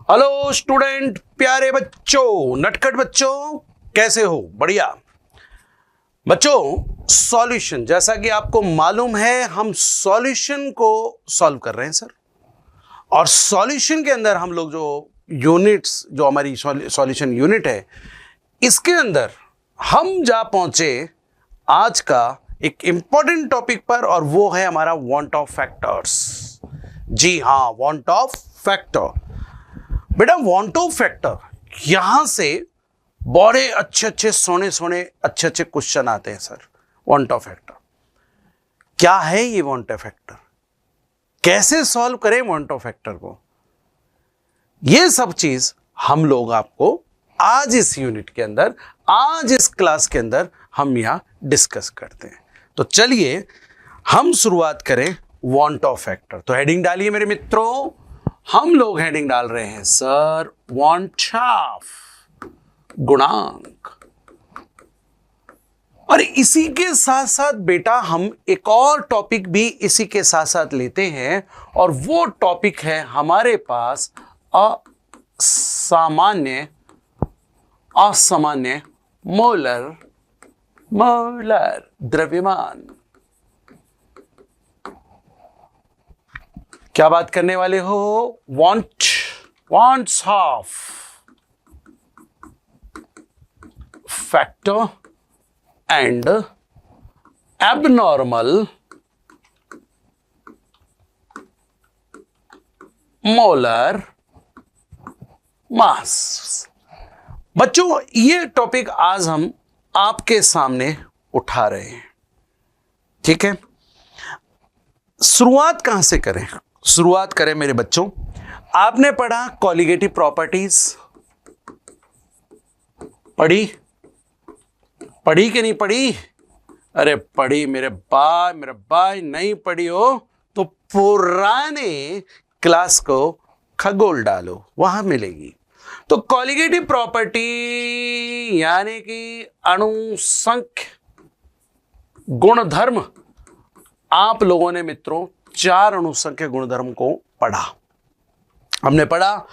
Hello student, प्यारे बच्चों, नटखट बच्चों, कैसे हो? बढ़िया बच्चों। सॉल्यूशन, जैसा कि आपको मालूम है, हम सॉल्यूशन को सॉल्व कर रहे हैं सर। और सॉल्यूशन के अंदर हम लोग जो यूनिट्स, जो हमारी सॉल्यूशन यूनिट है, इसके अंदर हम जा पहुंचे आज का एक इंपॉर्टेंट टॉपिक पर, और वो है हमारा वांट ऑफ फैक्टर्स। जी हाँ, वांट ऑफ फैक्टर। बेटा वांट ऑफ फैक्टर, यहां से बड़े अच्छे सोने अच्छे क्वेश्चन आते हैं सर। वांट ऑफ फैक्टर क्या है? ये वांट ऑफ फैक्टर कैसे सॉल्व करें वांट ऑफ फैक्टर को, ये सब चीज हम लोग आपको आज इस यूनिट के अंदर, आज इस क्लास के अंदर हम यहां डिस्कस करते हैं। तो चलिए हम शुरुआत करें वांट ऑफ फैक्टर। तो हेडिंग डालिए मेरे मित्रों। हम लोग हेडिंग डाल रहे हैं सर, वांट ऑफ गुणांक। और इसी के साथ साथ बेटा हम एक और टॉपिक भी इसी के साथ साथ लेते हैं, और वो टॉपिक है हमारे पास असामान्य मोलर द्रव्यमान। क्या बात करने वाले हो? Wants Hoff factor and abnormal molar mass. बच्चों, ये टॉपिक आज हम आपके सामने उठा रहे हैं, ठीक है। शुरुआत कहां से करें? शुरुआत करें मेरे बच्चों, आपने पढ़ा कॉलिगेटिव प्रॉपर्टीज। पढ़ी कि नहीं पढ़ी? अरे पढ़ी मेरे भाई। नहीं पढ़ी हो तो पुराने क्लास को खगोल डालो, वहां मिलेगी। तो कॉलिगेटिव प्रॉपर्टी यानी कि अणुसंख्य गुणधर्म, आप लोगों ने मित्रों 4 अणुसंख्य गुणधर्म को पढ़ा। हमने पढ़ा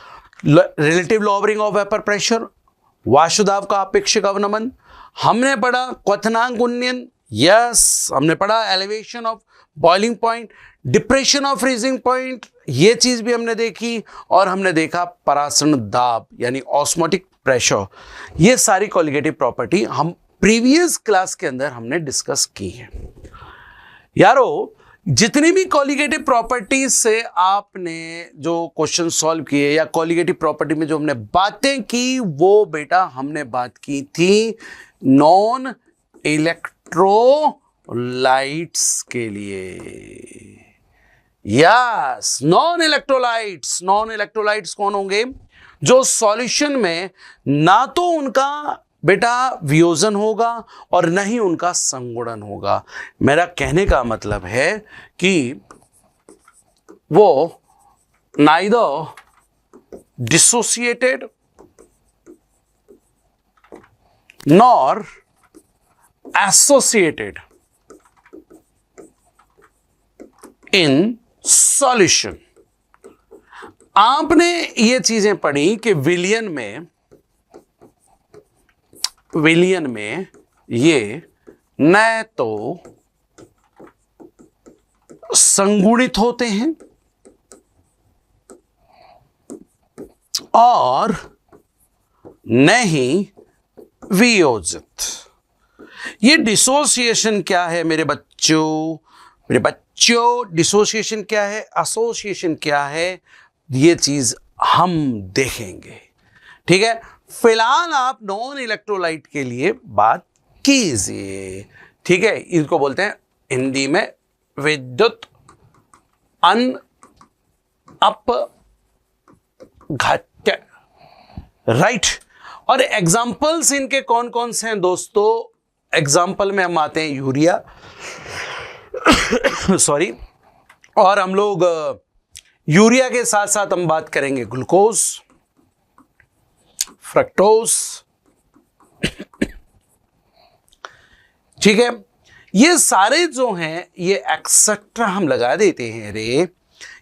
relative lowering of vapour pressure, वायुदाब का अपेक्षिक अवनमन। हमने पढ़ा क्वथनांक उन्नयन, यस। हमने पढ़ा elevation of boiling point, depression of freezing point, ये चीज भी हमने देखी। और हमने देखा परासरण दाब यानी ऑस्मोटिक प्रेशर। ये सारी कॉलिगेटिव प्रॉपर्टी हम प्रीवियस क्लास के अंदर हमने डिस्कस की है। यारो, जितनी भी कॉलिगेटिव प्रॉपर्टीज से आपने जो क्वेश्चन सॉल्व किए या कॉलिगेटिव प्रॉपर्टी में जो हमने बातें की, वो बेटा हमने बात की थी नॉन इलेक्ट्रोलाइट्स के लिए। यस, नॉन इलेक्ट्रोलाइट्स कौन होंगे? जो सॉल्यूशन में ना तो उनका बेटा वियोजन होगा और न ही उनका संगुणन होगा। मेरा कहने का मतलब है कि वो neither dissociated nor associated in solution. आपने ये चीजें पढ़ी कि विलियन में ये न तो संगुणित होते हैं और न ही वियोजित। ये डिसोसिएशन क्या है मेरे बच्चों? डिसोसिएशन क्या है, एसोसिएशन क्या है, ये चीज हम देखेंगे, ठीक है। फिलहाल आप नॉन इलेक्ट्रोलाइट के लिए बात कीजिए, ठीक है। इसको बोलते हैं हिंदी में विद्युत अपघट्य, राइट। और एग्जाम्पल्स इनके कौन कौन से हैं दोस्तों? एग्जाम्पल में हम आते हैं यूरिया सॉरी। और हम लोग यूरिया के साथ साथ हम बात करेंगे ग्लूकोज, फ्रक्टोज, ठीक है। ये सारे जो हैं ये एक्सेट्रा हम लगा देते हैं रे,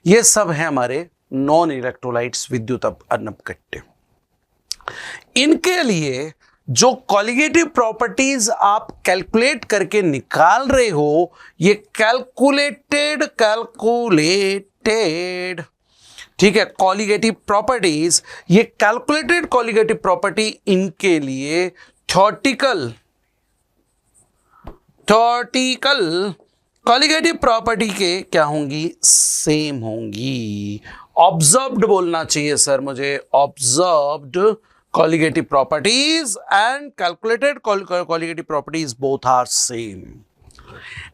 ये सब है हमारे नॉन इलेक्ट्रोलाइट्स विद्युत अपघट्य। इनके लिए जो कॉलिगेटिव प्रॉपर्टीज आप कैलकुलेट करके निकाल रहे हो, ये कैलकुलेटेड ठीक है, कॉलिगेटिव प्रॉपर्टीज, ये कैलकुलेटेड कॉलिगेटिव प्रॉपर्टी इनके लिए थ्योरेटिकल कॉलिगेटिव प्रॉपर्टी के क्या होंगी, सेम होंगी। ऑब्जर्व्ड बोलना चाहिए सर मुझे, observed colligative properties and calculated colligative properties both are same.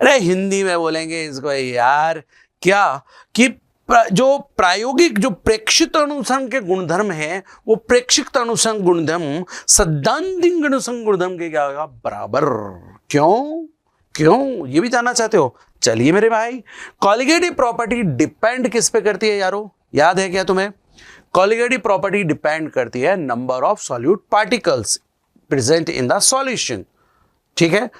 अरे हिंदी में बोलेंगे इसको यार क्या कि जो प्रायोगिक जो प्रेक्षित अनुसंग के गुणधर्म है, वो प्रेक्षित अनुसंग गुणधर्म सैद्धांतिक अनुसंग गुणधर्म के क्या होगा, बराबर। क्यों ये भी जानना चाहते हो? चलिए मेरे भाई, कॉलिगेटिव प्रॉपर्टी डिपेंड किस पे करती है यारो, याद है क्या तुम्हें? कॉलिगेटिव प्रॉपर्टी डिपेंड करती है number of solute particles present in the solution. ठीक है,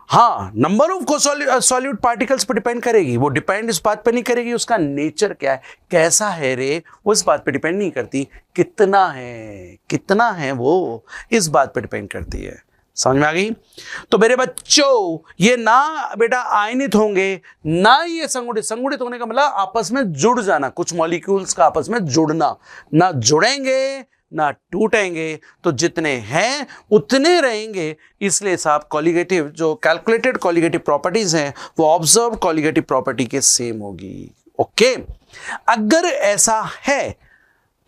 हाँ, नंबर ऑफ सॉल्यूट पार्टिकल्स पर डिपेंड करेगी। वो डिपेंड इस बात पर नहीं करेगी उसका नेचर क्या है, कैसा है रे, वो इस बात पर डिपेंड नहीं करती। कितना है वो इस बात पर डिपेंड करती है। समझ में आ गई? तो मेरे बच्चों, ये ना बेटा आयनित होंगे ना ये संगुणित होने का मतलब आपस में जुड़ जाना, कुछ मॉलिक्यूल्स का आपस में जुड़ना, ना जुड़ेंगे ना टूटेंगे, तो जितने हैं उतने रहेंगे। इसलिए साहब कॉलिगेटिव जो कैलकुलेटेड कॉलिगेटिव प्रॉपर्टीज हैं वो ऑब्जर्व कॉलिगेटिव प्रॉपर्टी के सेम होगी। ओके, अगर ऐसा है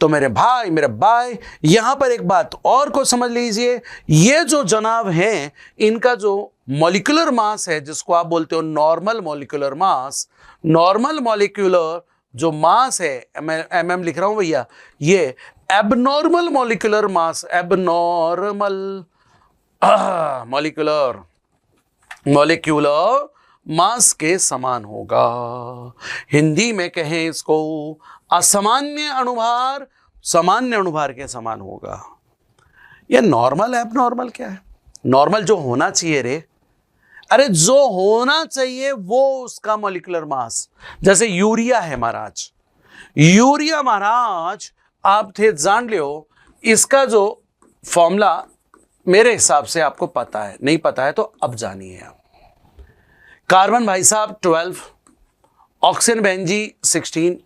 तो मेरे भाई यहां पर एक बात और को समझ लीजिए, ये जो जनाब हैं इनका जो मॉलिक्यूलर मास है, जिसको आप बोलते हो normal molecular mass, normal molecular जो मास है, एमएम लिख रहा हूं भैया, ये abnormal molecular mass, abnormal molecular mass के समान होगा। हिंदी में कहें इसको असामान्य अनुभार सामान्य अनुभार के समान होगा। ये नॉर्मल एबनॉर्मल क्या है? नॉर्मल जो होना चाहिए रे, अरे जो होना चाहिए वो उसका मॉलिक्यूलर मास, जैसे यूरिया है महाराज, यूरिया महाराज आप थे जान लियो, इसका जो फॉर्मूला मेरे हिसाब से आपको पता है, नहीं पता है तो अब जानिए आप। कार्बन भाई साहब 12, ऑक्सीजन बहन जी 16,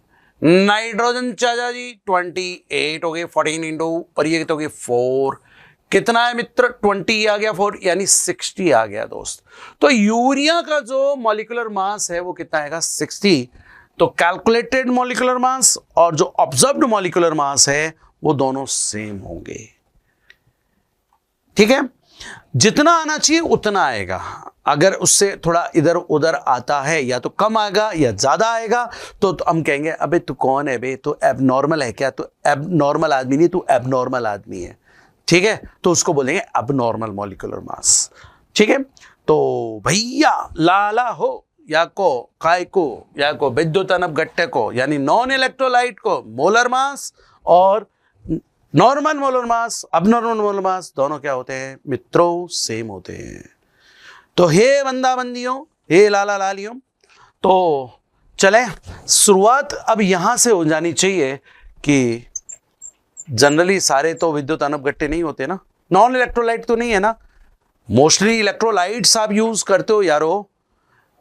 नाइट्रोजन चाचा जी 28 हो गए, 14 इंटू पर ये तो 4, कितना है मित्र? 20 आ गया, 4 यानी 60 आ गया दोस्त। तो यूरिया का जो मॉलिक्यूलर मास है वो कितना आएगा? 60। तो कैलकुलेटेड मॉलिक्यूलर मास और जो ऑब्जर्व्ड मॉलिक्यूलर मास है वो दोनों सेम होंगे। ठीक है, जितना आना चाहिए उतना आएगा। अगर उससे थोड़ा इधर उधर आता है, या तो कम आएगा या ज्यादा आएगा, तो हम कहेंगे अबे तू कौन है बे, तो एबनॉर्मल है क्या? तो एबनॉर्मल आदमी नहीं, तू एबनॉर्मल आदमी है। ठीक है, तो उसको बोलेंगे एबनॉर्मल मॉलिक्यूलर मास। ठीक है, तो भैया लाला हो या को काय को या को विद्युत अपघट्य को, यानी नॉन इलेक्ट्रोलाइट को मोलर मास और नॉर्मल मोलर मास, अबनॉर्मल मोलर मास दोनों क्या होते हैं मित्रों? सेम होते हैं। तो हे बंदा बंदियों, हे लाला लालियों, तो चले शुरुआत अब यहां से हो जानी चाहिए कि जनरली सारे तो विद्युत अपघट्य नहीं होते ना, नॉन इलेक्ट्रोलाइट तो नहीं है ना, मोस्टली इलेक्ट्रोलाइट्स आप यूज करते हो यारो।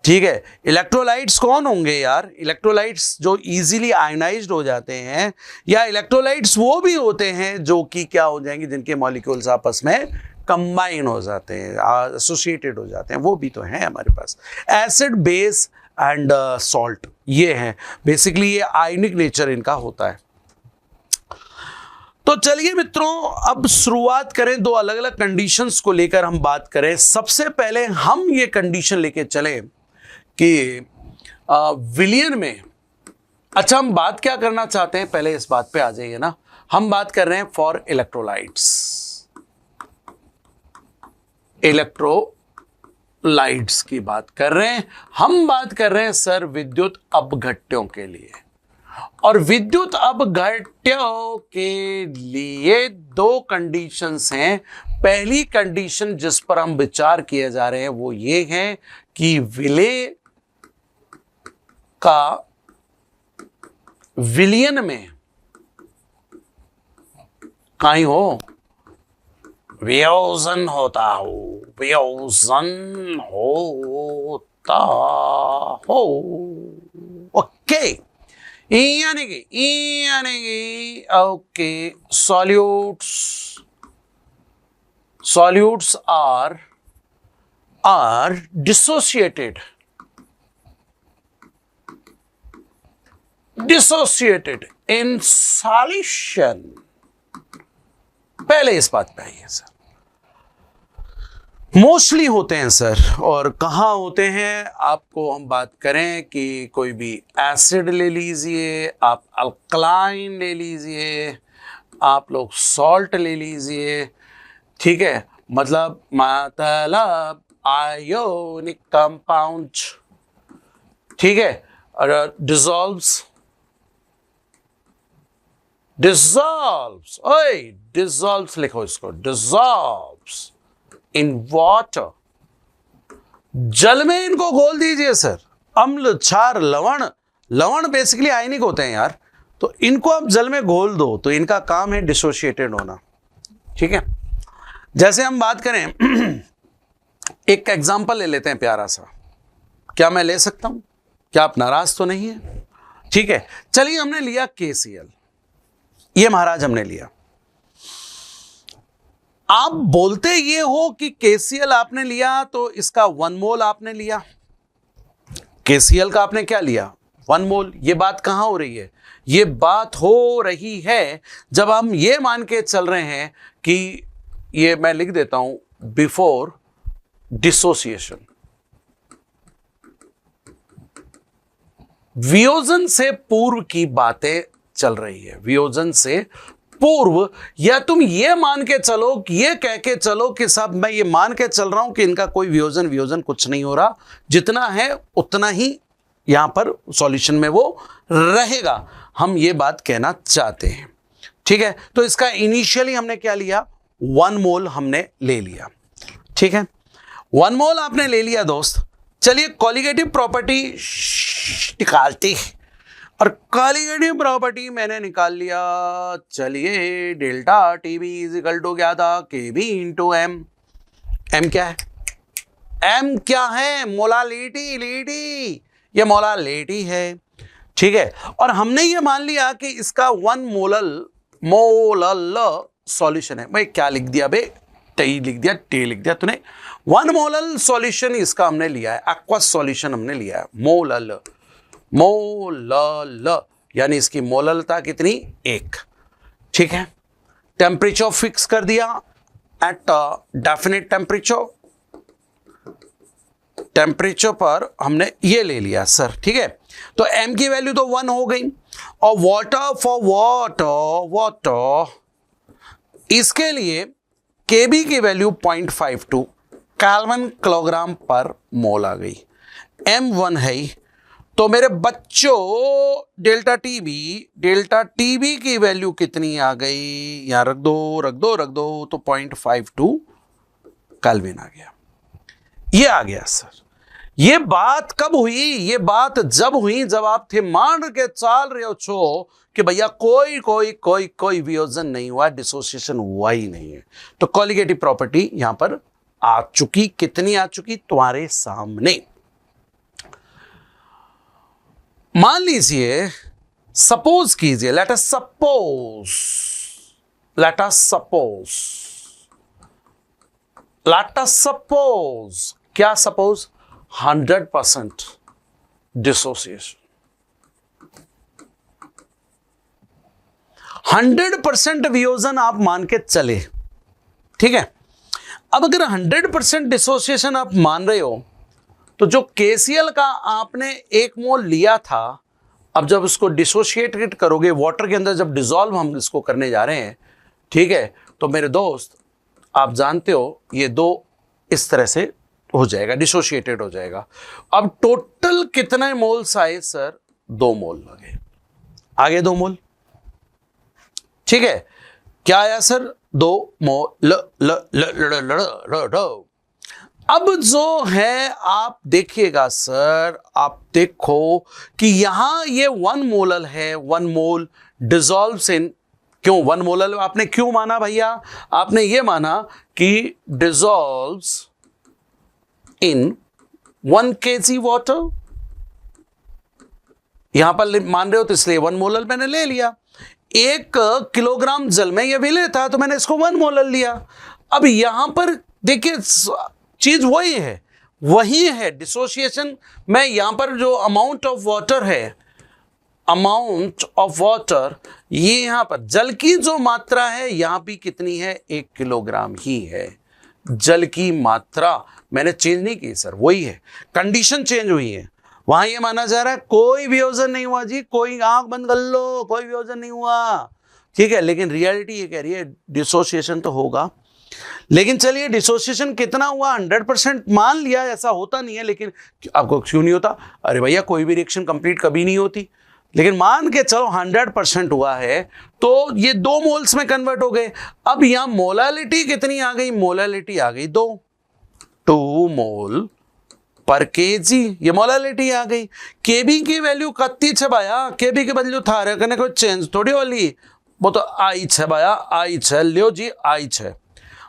ठीक है, इलेक्ट्रोलाइट्स कौन होंगे यार? इलेक्ट्रोलाइट्स जो इजीली आयनाइज्ड हो जाते हैं, या इलेक्ट्रोलाइट्स वो भी होते हैं जो कि क्या हो जाएंगे, जिनके मॉलिक्यूल्स आपस में कंबाइन हो जाते हैं, एसोसिएटेड हो जाते हैं, वो भी तो हैं हमारे पास। एसिड, बेस एंड सॉल्ट, ये हैं बेसिकली, ये आयनिक नेचर इनका होता है। तो चलिए मित्रों, अब शुरुआत करें, दो अलग अलग कंडीशंस को लेकर हम बात करें। सबसे पहले हम ये कंडीशन लेके चले कि विलियन में, अच्छा हम बात क्या करना चाहते हैं, पहले इस बात पे आ जाइए ना। हम बात कर रहे हैं फॉर इलेक्ट्रोलाइट्स, इलेक्ट्रोलाइट्स की बात कर रहे हैं हम। बात कर रहे हैं सर विद्युत अपघट्यों के लिए, और विद्युत अपघट्यों के लिए दो कंडीशंस हैं। पहली कंडीशन जिस पर हम विचार किए जा रहे हैं वो ये है कि विलेय का विलियन में कहीं हो, वियोजन होता हो, वियोजन होता हो। ओके, यानी कि okay, solutes are dissociated in solution. पहले इस बात पे आइए सर, मोस्टली होते हैं सर, और कहाँ होते हैं आपको हम बात करें कि कोई भी एसिड ले लीजिए, आप अल्कलाइन ले लीजिए, आप लोग सॉल्ट ले लीजिए, ठीक है, मतलब आयोनिक कंपाउंड, ठीक है, और डिसॉल्व्स लिखो इसको, डिसॉल्व्स इन वाटर। जल में इनको घोल दीजिए सर, अम्ल, क्षार, लवण बेसिकली आयनिक होते हैं यार, तो इनको आप जल में घोल दो तो इनका काम है डिसोशिएटेड होना, ठीक है। जैसे हम बात करें एक एग्जांपल ले लेते हैं प्यारा सा, क्या मैं ले सकता हूं? क्या आप नाराज तो नहीं है? ठीक है, चलिए हमने लिया KCl, ये महाराज हमने लिया। आप बोलते ये हो कि KCl आपने लिया तो इसका 1 मोल आपने लिया, KCl का आपने क्या लिया? 1 मोल। ये बात कहां हो रही है? ये बात हो रही है जब हम ये मान के चल रहे हैं कि ये मैं लिख देता हूं, बिफोर डिसोसिएशन, वियोजन से पूर्व की बातें चल रही है, वियोजन से पूर्व। या तुम ये मान के चलो, ये कह के चलो कि साहब मैं ये मान के चल रहा हूं कि इनका कोई वियोजन कुछ नहीं हो रहा, जितना है उतना ही यहां पर सॉल्यूशन में वो रहेगा, हम ये बात कहना चाहते हैं, ठीक है। तो इसका इनिशियली हमने क्या लिया? 1 मोल हमने ले लिया, ठीक है। 1 मोल आपने ले लिया दोस्त। चलिए कॉलिगेटिव प्रॉपर्टी निकालते हैं, और कॉलिगेटिव प्रॉपर्टी मैंने निकाल लिया। चलिए delta TB is equal to क्या था? KB into m. एम क्या है? एम क्या है? मोलालिटी, ये मोलालिटी है, ठीक है। और हमने ये मान लिया कि इसका 1 मोलल सॉल्यूशन है। मैं क्या लिख दिया बे? टी लिख दिया, टी लिख दिया तूने। 1 मोलल सॉल्यूशन इसका हमने लिया है, एक्वस सॉल्यूशन हमने लिया है, मोलल यानी इसकी मोललता कितनी? 1, ठीक है। टेम्परेचर फिक्स कर दिया एट डेफिनेट टेम्परेचर पर हमने ये ले लिया सर, ठीक है। तो एम की वैल्यू तो 1 हो गई, और वाटर इसके लिए KB की वैल्यू 0.52 केल्विन किलोग्राम पर मोल आ गई। M1 है, तो मेरे बच्चों डेल्टा टीबी की वैल्यू कितनी आ गई? यहां रख दो, तो 0.52 केल्विन आ गया। ये आ गया सर। ये बात कब हुई? ये बात जब हुई जब आप थे मान के चाल रहे हो छो कि भैया कोई वियोजन नहीं हुआ, डिसोसिएशन हुआ ही नहीं है। तो कॉलिगेटिव प्रॉपर्टी यहां पर आ चुकी। कितनी आ चुकी? तुम्हारे सामने। मान लीजिए, सपोज कीजिए, लेट अस सपोज क्या सपोज? 100% डिसोसिएशन, 100% वियोजन आप मान के चले, ठीक है। अब अगर 100% डिसोसिएशन आप मान रहे हो, तो जो KCl का आपने 1 मोल लिया था, अब जब उसको डिसोशिएट करोगे वाटर के अंदर, जब डिसॉल्व हम इसको करने जा रहे हैं, ठीक है, तो मेरे दोस्त आप जानते हो ये 2 इस तरह से हो जाएगा, डिसोशिएटेड हो जाएगा। अब टोटल कितने मोल्स आए सर? 2 मोल आगे 2 मोल, ठीक है। क्या आया सर? 2 मोल। अब जो है आप देखिएगा सर, आप देखो कि यहां ये 1 मोल है, 1 मोल डिसॉल्व्स इन, क्यों 1 मोल आपने क्यों माना भैया? आपने ये माना कि डिसॉल्व्स इन 1 kg वाटर, यहां पर मान रहे हो तो इसलिए 1 मोल मैंने ले लिया। 1 किलोग्राम जल में यह विलय था तो मैंने इसको 1 मोल लिया। अब यहां पर देखिए चीज वही है डिसोसिएशन में। यहां पर जो अमाउंट ऑफ वाटर है, अमाउंट ऑफ वाटर, ये यहां पर जल की जो मात्रा है यहां भी कितनी है? 1 किलोग्राम ही है। जल की मात्रा मैंने चेंज नहीं की सर, वही है, कंडीशन चेंज हुई है। वहां ये माना जा रहा है कोई वियोजन नहीं हुआ जी, कोई आंख बंद कर लो, कोई वियोजन नहीं हुआ, ठीक है। लेकिन रियलिटी ये कह रही है डिसोसिएशन तो होगा। लेकिन चलिए डिसोसिएशन कितना हुआ? 100% मान लिया, ऐसा होता नहीं है, लेकिन आपको क्यों नहीं होता? अरे भैया कोई भी रिएक्शन कंप्लीट कभी नहीं होती, लेकिन मान के चलो 100% हुआ है तो ये 2 मोल्स में कन्वर्ट हो गए। अब यहां मोलालिटी कितनी आ गई? मोलालिटी आ गई 2 मोल पर केजी, ये मोलालिटी आ गई। केबी की वैल्यू कत्ती छे भाया, केबी की वैल्यू था रे कने कोई चेंज थोड़ी वाली, वो तो आई छे भाया, आई छे, लियो जी आई छे।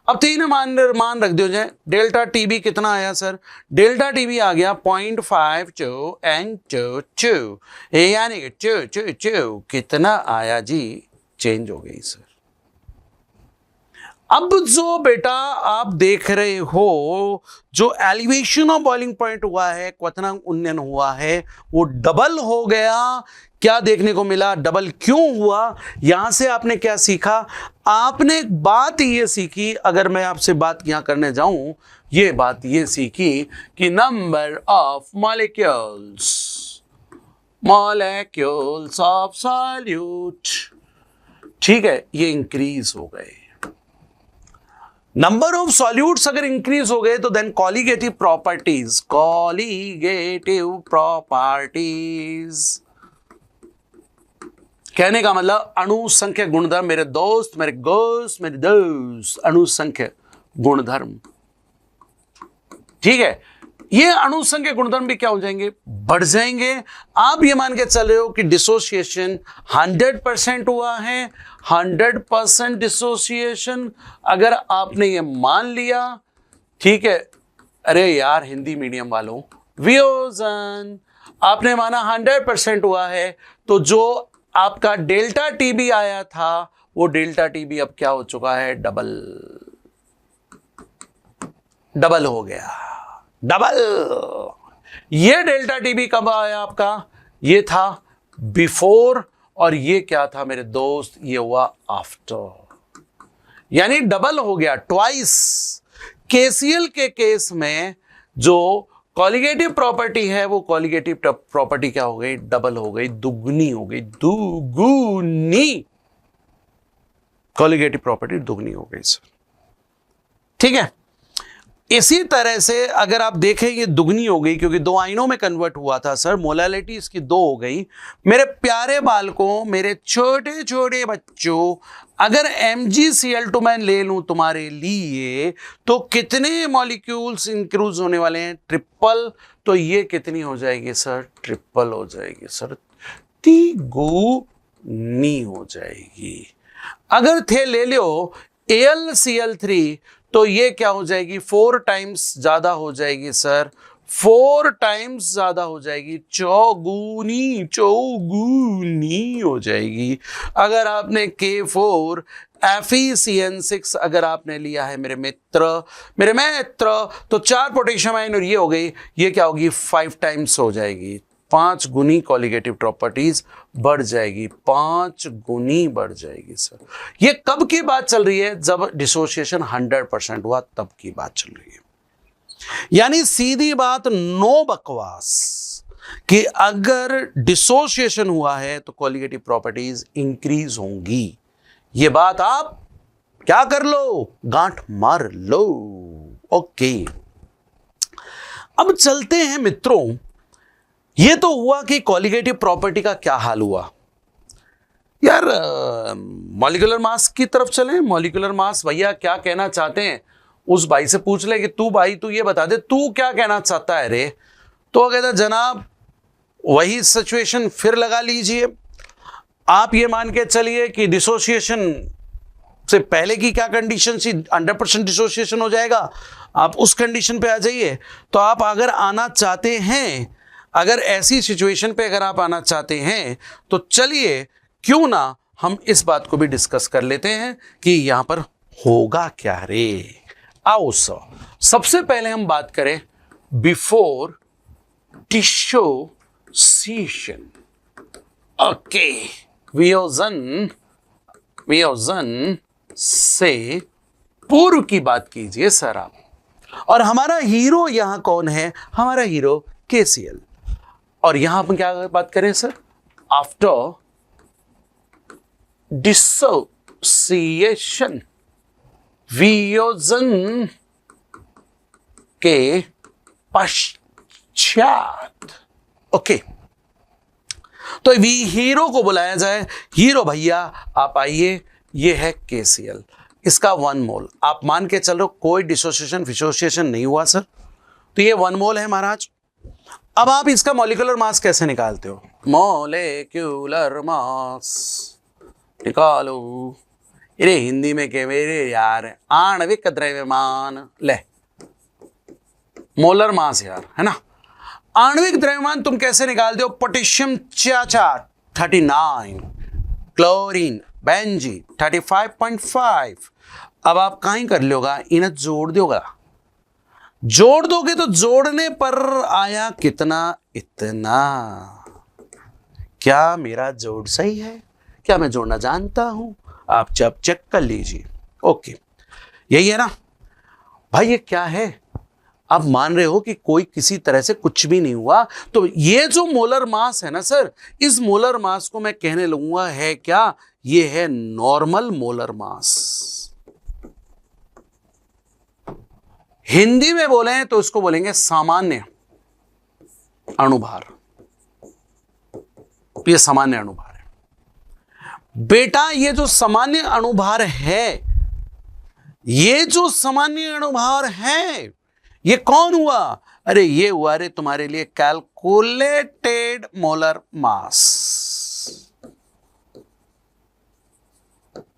अब तीन मान रख दियो जाए। डेल्टा टीबी कितना आया सर? डेल्टा टीबी आ गया 0.52 N2 यानी कि 2 कितना आया जी? चेंज हो गई सर। अब जो बेटा आप देख रहे हो, जो एलिवेशन ऑफ बॉइलिंग पॉइंट हुआ है, क्वथनांक उन्नयन हुआ है, वो डबल हो गया। क्या देखने को मिला? डबल क्यों हुआ? यहां से आपने क्या सीखा? आपने एक बात ये सीखी, अगर मैं आपसे बात यहां करने जाऊं, ये बात ये सीखी कि number of molecules of solute, ठीक है, ये इंक्रीज हो गए। नंबर ऑफ सॉल्यूट्स अगर इंक्रीज हो गए तो देन कॉलिगेटिव प्रॉपर्टीज कहने का मतलब अणु संख्या गुणधर्म, मेरे दोस्त, अणु संख्या गुणधर्म, ठीक है, ये अणु संख्या गुणधर्म भी क्या हो जाएंगे? बढ़ जाएंगे। आप ये मान के चल रहे हो कि डिसोसिएशन 100% हुआ है। 100% डिसोसिएशन अगर आपने ये मान लिया, ठीक है, अरे यार हिंदी मीडियम वालों, वियोजन आपने माना 100% हुआ है, तो जो आपका डेल्टा टीबी आया था वो डेल्टा टीबी अब क्या हो चुका है? डबल हो गया, डबल। ये डेल्टा टीबी कब आया आपका? ये था बिफोर, और ये क्या था मेरे दोस्त? ये हुआ आफ्टर, यानी डबल हो गया, ट्वाइस। केसीएल के केस में जो कॉलिगेटिव प्रॉपर्टी है वो कॉलिगेटिव प्रॉपर्टी क्या हो गई? डबल हो गई, दुगनी हो गई, दुगुनी। कॉलिगेटिव प्रॉपर्टी दुगनी हो गई सर, ठीक है। इसी तरह से अगर आप देखें ये दुगनी हो गई क्योंकि 2 आयनों में कन्वर्ट हुआ था सर, मोलालिटी इसकी 2 हो गई। मेरे प्यारे बालकों, मेरे छोटे छोटे बच्चों, अगर MgCl2 मैं ले लूं तुम्हारे लिए तो कितने मॉलिक्यूल्स इंक्रीज होने वाले हैं? ट्रिपल। तो ये कितनी हो जाएगी सर? ट्रिपल हो जाएगी सर, तिगुनी हो जाएगी। अगर थे ले लो AlCl3 तो ये क्या हो जाएगी? 4 टाइम्स ज्यादा हो जाएगी सर, 4 टाइम्स ज्यादा हो जाएगी, चौगुनी हो जाएगी। अगर आपने K4 FeCN6 अगर आपने लिया है मेरे मित्र, तो 4 पोटेशियम आयन और ये हो गई, ये क्या होगी? 5 टाइम्स हो जाएगी, 5 गुनी कॉलिगेटिव प्रॉपर्टीज बढ़ जाएगी, 5 गुनी बढ़ जाएगी सर। ये कब की बात चल रही है? जब डिसोसिएशन 100% हुआ तब की बात चल रही है। यानी सीधी बात, नो बकवास, कि अगर डिसोसिएशन हुआ है तो कॉलिगेटिव प्रॉपर्टीज इंक्रीज होंगी। ये बात आप क्या कर लो? गांठ मार लो। ओके, अब चलते हैं मित्रों। ये तो हुआ कि कॉलिगेटिव प्रॉपर्टी का क्या हाल हुआ। यार मॉलिक्यूलर मास की तरफ चलें। मॉलिक्यूलर मास भैया क्या कहना चाहते हैं उस भाई से पूछ ले कि तू भाई तू ये बता दे तू क्या कहना चाहता है रे, तो कहता जनाब वही सिचुएशन फिर लगा लीजिए। आप ये मान के चलिए कि डिसोसिएशन से पहले की क्या कंडीशन थी, 100% डिसोसिएशन हो जाएगा, आप उस कंडीशन पे आ जाइए। तो आप अगर आना चाहते हैं, अगर ऐसी सिचुएशन पे अगर आप आना चाहते हैं तो चलिए क्यों ना हम इस बात को भी डिस्कस कर लेते हैं कि यहां पर होगा क्या रे। आओ सर, सबसे पहले हम बात करें बिफोर डिसोसिएशन। ओके, वियोजन से पूर्व की बात कीजिए सर आप। और हमारा हीरो यहां कौन है? हमारा हीरो केसीएल। और यहां हम क्या बात करें सर? आफ्टर डिसोसिएशन, वियोजन के पश्चात। ओके, तो हीरो को बुलाया जाए, हीरो भैया आप आइए, ये है केसीएल, इसका 1 मोल। आप मान के चल रहे हो कोई डिसोसिएशन फिसोसिएशन नहीं हुआ सर, तो ये 1 मोल है महाराज। अब आप इसका मॉलिक्यूलर मास कैसे निकालते हो? मॉलिक्यूलर मास निकालो। अरे हिंदी में के मेरे यार, आणविक द्रव्यमान, ले मोलर मास यार, है ना। आणविक द्रव्यमान तुम कैसे निकालते हो? Potassium 39, chlorine Benji 35.5। अब आप कहीं कर लोगा, इन्हें जोड़ दोगा, जोड़ दोगे तो जोड़ने पर आया कितना? इतना। क्या मेरा जोड़ सही है? क्या मैं जोड़ना जानता हूं? आप जब चेक कर लीजिए। ओके, यही है ना भाई। ये क्या है? आप मान रहे हो कि कोई किसी तरह से कुछ भी नहीं हुआ, तो ये जो मोलर मास है ना सर, इस मोलर मास को मैं कहने लगूंगा है क्या? ये है नॉर्मल मोलर मास। हिंदी में बोले तो इसको बोलेंगे सामान्य अणुभार। ये सामान्य अणुभार है बेटा। ये जो सामान्य अणुभार है, ये जो सामान्य अणुभार है, ये कौन हुआ? अरे ये हुआ रे तुम्हारे लिए calculated molar mass.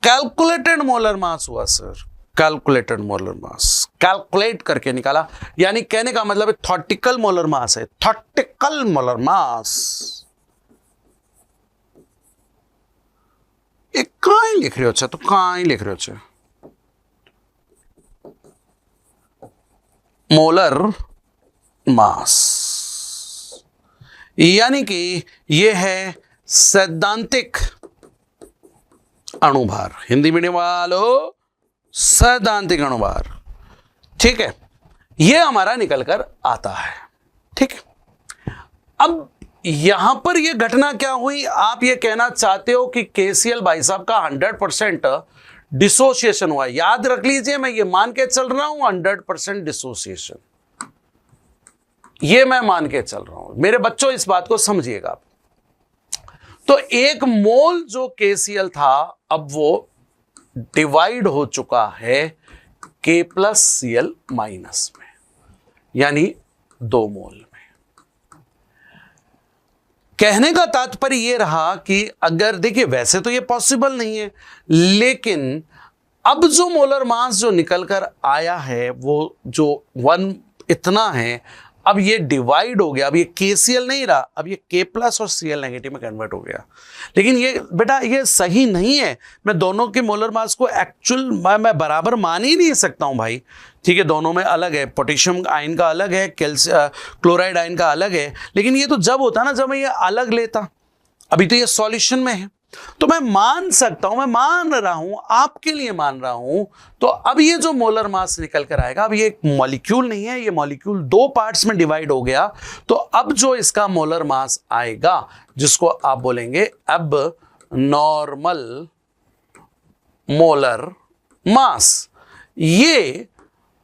Calculated molar mass हुआ sir, calculated molar mass, calculate करके निकाला। यानी कहने का मतलब है थॉटिकल मोलर मास है, थॉटिकल मोलर मास। एक कहां लिख रहे हो? अच्छा, तो कहां लिख रहे हो? अच्छा, मोलर मास यानी कि यह है सैद्धांतिक अणुभार। हिंदी मीडियम वालों, सैद्धांतिक अणुभार, ठीक है, यह हमारा निकल कर आता है। ठीक है, अब यहां पर यह घटना क्या हुई? आप यह कहना चाहते हो कि केसीएल भाई साहब का 100% डिसोसिएशन हुआ। याद रख लीजिए, मैं ये मान के चल रहा हूं 100% डिसोसिएशन, ये मैं मान के चल रहा हूं। मेरे बच्चों इस बात को समझिएगा। तो 1 मोल जो केसीएल था, अब वो डिवाइड हो चुका है K+Cl- में, यानी 2 मोल में। कहने का तात्पर्य यह रहा कि अगर देखिए, वैसे तो यह पॉसिबल नहीं है, लेकिन अब जो मोलर मास जो निकल कर आया है वो जो 1 इतना है, अब ये डिवाइड हो गया। अब ये KCl नहीं रहा, अब ये K+ और Cl नेगेटिव में कन्वर्ट हो गया। लेकिन ये बेटा ये सही नहीं है। मैं दोनों के मोलर मास को एक्चुअल मैं बराबर मान ही नहीं सकता हूं भाई। ठीक है, दोनों में अलग है, पोटेशियम आयन का अलग है, क्लोराइड आयन का अलग है। लेकिन ये तो जब होता ना जब मैं ये अलग लेता, अभी तो ये सॉल्यूशन में है, तो मैं मान सकता हूं, मैं मान रहा हूं, आपके लिए मान रहा हूं। तो अब ये जो मोलर मास निकल कर आएगा, अब ये एक मॉलिक्यूल नहीं है, ये मॉलिक्यूल 2 पार्ट्स में डिवाइड हो गया। तो अब जो इसका मोलर मास आएगा, जिसको आप बोलेंगे अब नॉर्मल मोलर मास, ये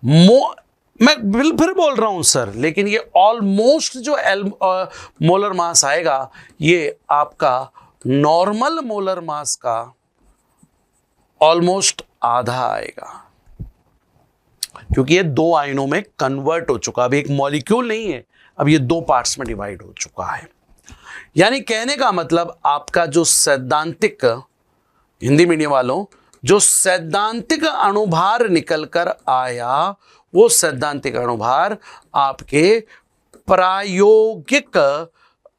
मैं फिर बोल रहा हूं सर, लेकिन ये ऑलमोस्ट जो मोलर मास आएगा, ये आपका नॉर्मल मोलर मास का ऑलमोस्ट आधा आएगा। क्योंकि ये 2 आयनों में कन्वर्ट हो चुका, अब एक मॉलिक्यूल नहीं है, अब ये 2 पार्ट्स में डिवाइड हो चुका है। यानी कहने का मतलब आपका जो सैद्धांतिक, हिंदी मीडियम वालों, जो सैद्धांतिक अणुभार निकल कर आया वो सैद्धांतिक अणुभार आपके प्रायोगिक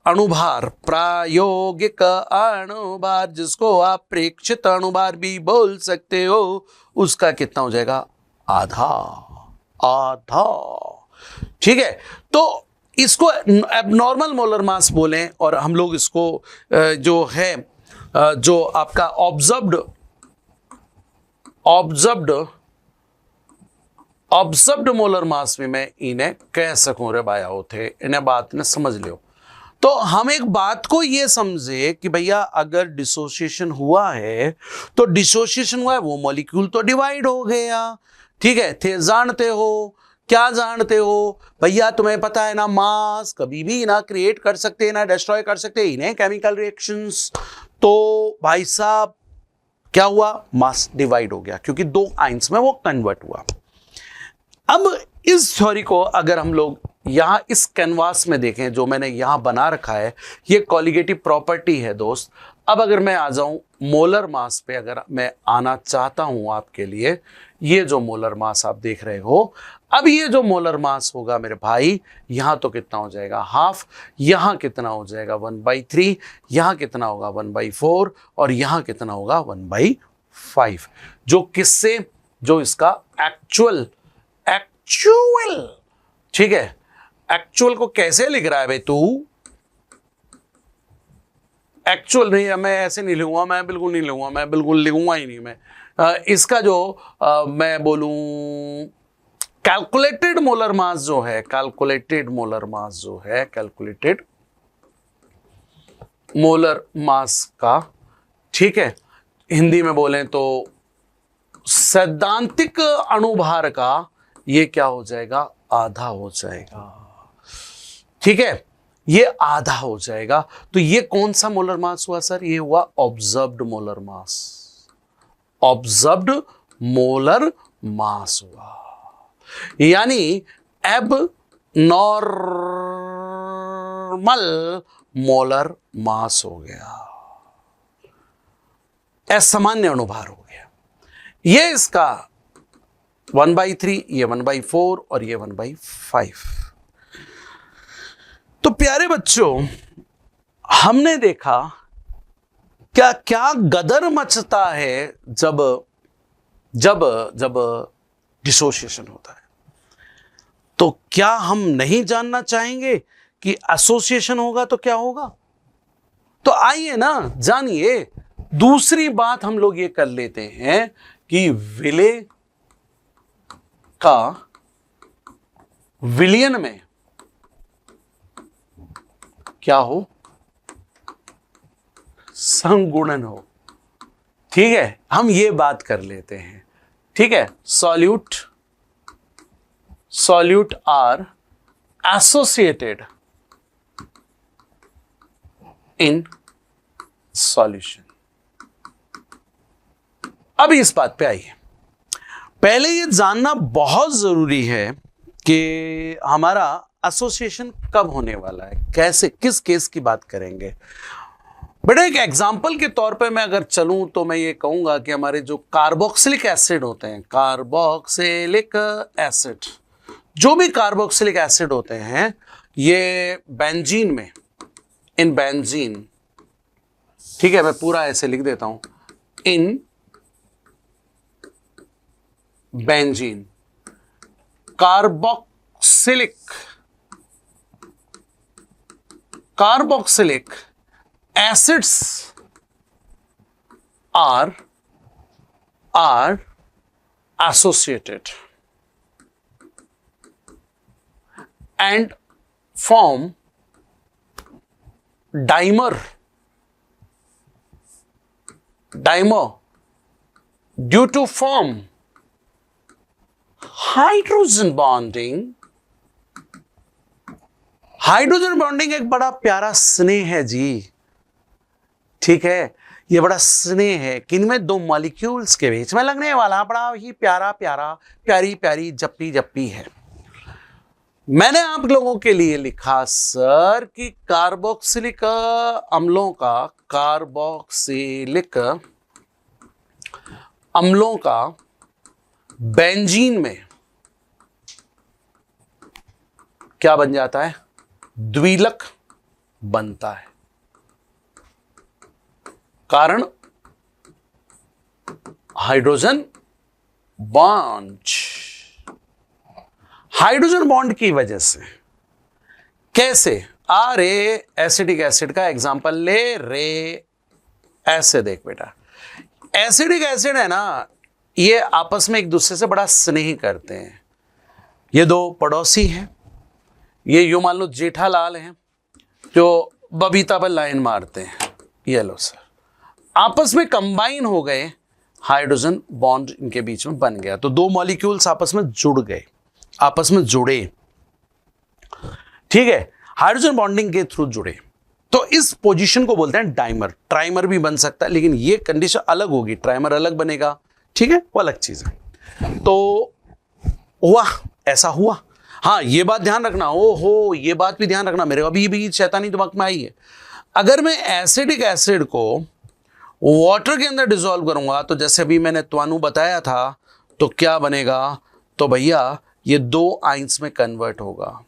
अणुभार, प्रायोगिक अणुभार जिसको आप प्रेक्षित अणुभार भी बोल सकते हो, उसका कितना हो जाएगा? आधा। आधा, ठीक है। तो इसको एबनॉर्मल मोलर मास बोलें, और हम लोग इसको जो है जो आपका ऑब्जर्व्ड मोलर मास में मैं इन्हें कह सकूं रे बाया होते, इन्हें बात ने समझ लियो। तो हम एक बात को ये समझे कि भैया अगर डिसोसिएशन हुआ है तो डिसोसिएशन हुआ है, वो मॉलिक्यूल तो डिवाइड हो गया, ठीक है। थे जानते हो, क्या जानते हो भैया? तुम्हें पता है ना, मास कभी भी ना क्रिएट कर सकते ना डिस्ट्रॉय कर सकते, इन्हें केमिकल रिएक्शंस। तो भाई साहब क्या हुआ? मास डिवाइड हो गया क्योंकि 2 आयंस में वो कन्वर्ट हुआ। अब इस थ्योरी को अगर हम लोग यहां इस कैनवास में देखें जो मैंने यहां बना रखा है, ये कॉलिगेटिव प्रॉपर्टी है दोस्त। अब अगर मैं आ जाऊं मोलर मास पे, अगर मैं आना चाहता हूं आपके लिए, ये जो मोलर मास आप देख रहे हो, अब ये जो मोलर मास होगा मेरे भाई, यहां तो कितना हो जाएगा? हाफ। यहां कितना हो जाएगा? 1/3। यहां कितना होगा? 1/4। और यहां कितना होगा? 1/5। जो किससे? जो इसका एक्चुअल, ठीक है। एक्चुअल को कैसे लिख रहा है भाई तू? एक्चुअल नहीं है, मैं ऐसे नहीं लिखूंगा, मैं बिल्कुल नहीं लिखूंगा, मैं बिल्कुल लिखूंगा ही नहीं मैं। इसका जो मैं बोलूं कैलकुलेटेड मोलर मास जो है, कैलकुलेटेड मोलर मास जो है, कैलकुलेटेड मोलर मास का, ठीक है, हिंदी में बोलें तो सैद्धांतिक अणुभार का ये क्या हो जाएगा? आधा हो जाएगा, ठीक है। ये आधा हो जाएगा। तो ये कौन सा मोलर मास हुआ सर? ये हुआ observed molar mass. Observed molar mass हुआ, यानी एब नॉर्मल मोलर मास हो गया, असामान्य अणुभार हो गया। ये इसका 1/3, ये 1/4 और ये 1/5। तो प्यारे बच्चों, हमने देखा क्या क्या गदर मचता है जब जब जब डिसोसिएशन होता है। तो क्या हम नहीं जानना चाहेंगे कि एसोसिएशन होगा तो क्या होगा? तो आइए ना जानिए। दूसरी बात हम लोग ये कर लेते हैं कि विलेय का विलयन में क्या हो? संगुणन हो, ठीक है। हम ये बात कर लेते हैं, ठीक है। Solute are associated in solution. अब इस बात पे आइए। पहले ये जानना बहुत जरूरी है कि हमारा एसोसिएशन कब होने वाला है, कैसे, किस केस की बात करेंगे। बेटा एक एग्जाम्पल के तौर पे मैं अगर चलूं तो मैं ये कहूंगा कि हमारे जो कार्बोक्सिलिक एसिड होते हैं, कार्बोक्सिलिक एसिड, जो भी कार्बोक्सिलिक एसिड होते हैं, ये बेंजीन में, इन बेंजीन, ठीक है, मैं पूरा ऐसे लिख देता हूं, in benzene carboxylic acids are associated and form dimer due to form hydrogen bonding एक बड़ा प्यारा स्नेह है जी, ठीक है। ये बड़ा स्नेह है कि इनमें दो मॉलिक्यूल्स के बीच में लगने वाला बड़ा ही प्यारा प्यारा प्यारी प्यारी जप्पी जप्पी है। मैंने आप लोगों के लिए लिखा सर कि कार्बोक्सिलिक अम्लों का बेंजीन में क्या बन जाता है? द्विलक बनता है। कारण हाइड्रोजन बॉन्ड। हाइड्रोजन बॉन्ड की वजह से कैसे? रे एसिडिक एसिड का एग्जांपल ले रे। ऐसे देख बेटा, एसिडिक एसिड है ना, ये आपस में एक दूसरे से बड़ा स्नेह करते हैं। ये दो पड़ोसी हैं, ये यूं मान लो जेठालाल हैं जो बबीता पर लाइन मारते हैं। ये लो सर, आपस में कंबाइन हो गए, हाइड्रोजन बॉन्ड इनके बीच में बन गया। तो दो मॉलिक्यूल्स आपस में जुड़ गए, आपस में जुड़े, ठीक है, हाइड्रोजन बॉन्डिंग के थ्रू जुड़े। तो इस पोजीशन को बोलते हैं डाइमर। ट्राइमर भी बन सकता है, लेकिन ये कंडीशन अलग होगी, ट्राइमर अलग बनेगा, ठीक है, वो अलग चीज है। तो हुआ, ऐसा हुआ। हाँ, ये बात ध्यान रखना, ओहो ये बात भी ध्यान रखना, मेरे अभी भी शैतानी दिमाग में आई है। अगर मैं एसिडिक एसिड को वाटर के अंदर डिसॉल्व करूंगा, तो जैसे अभी मैंने त्वानु बताया था, तो क्या बनेगा? तो भैया ये दो आइंस में कन्वर्ट होगा।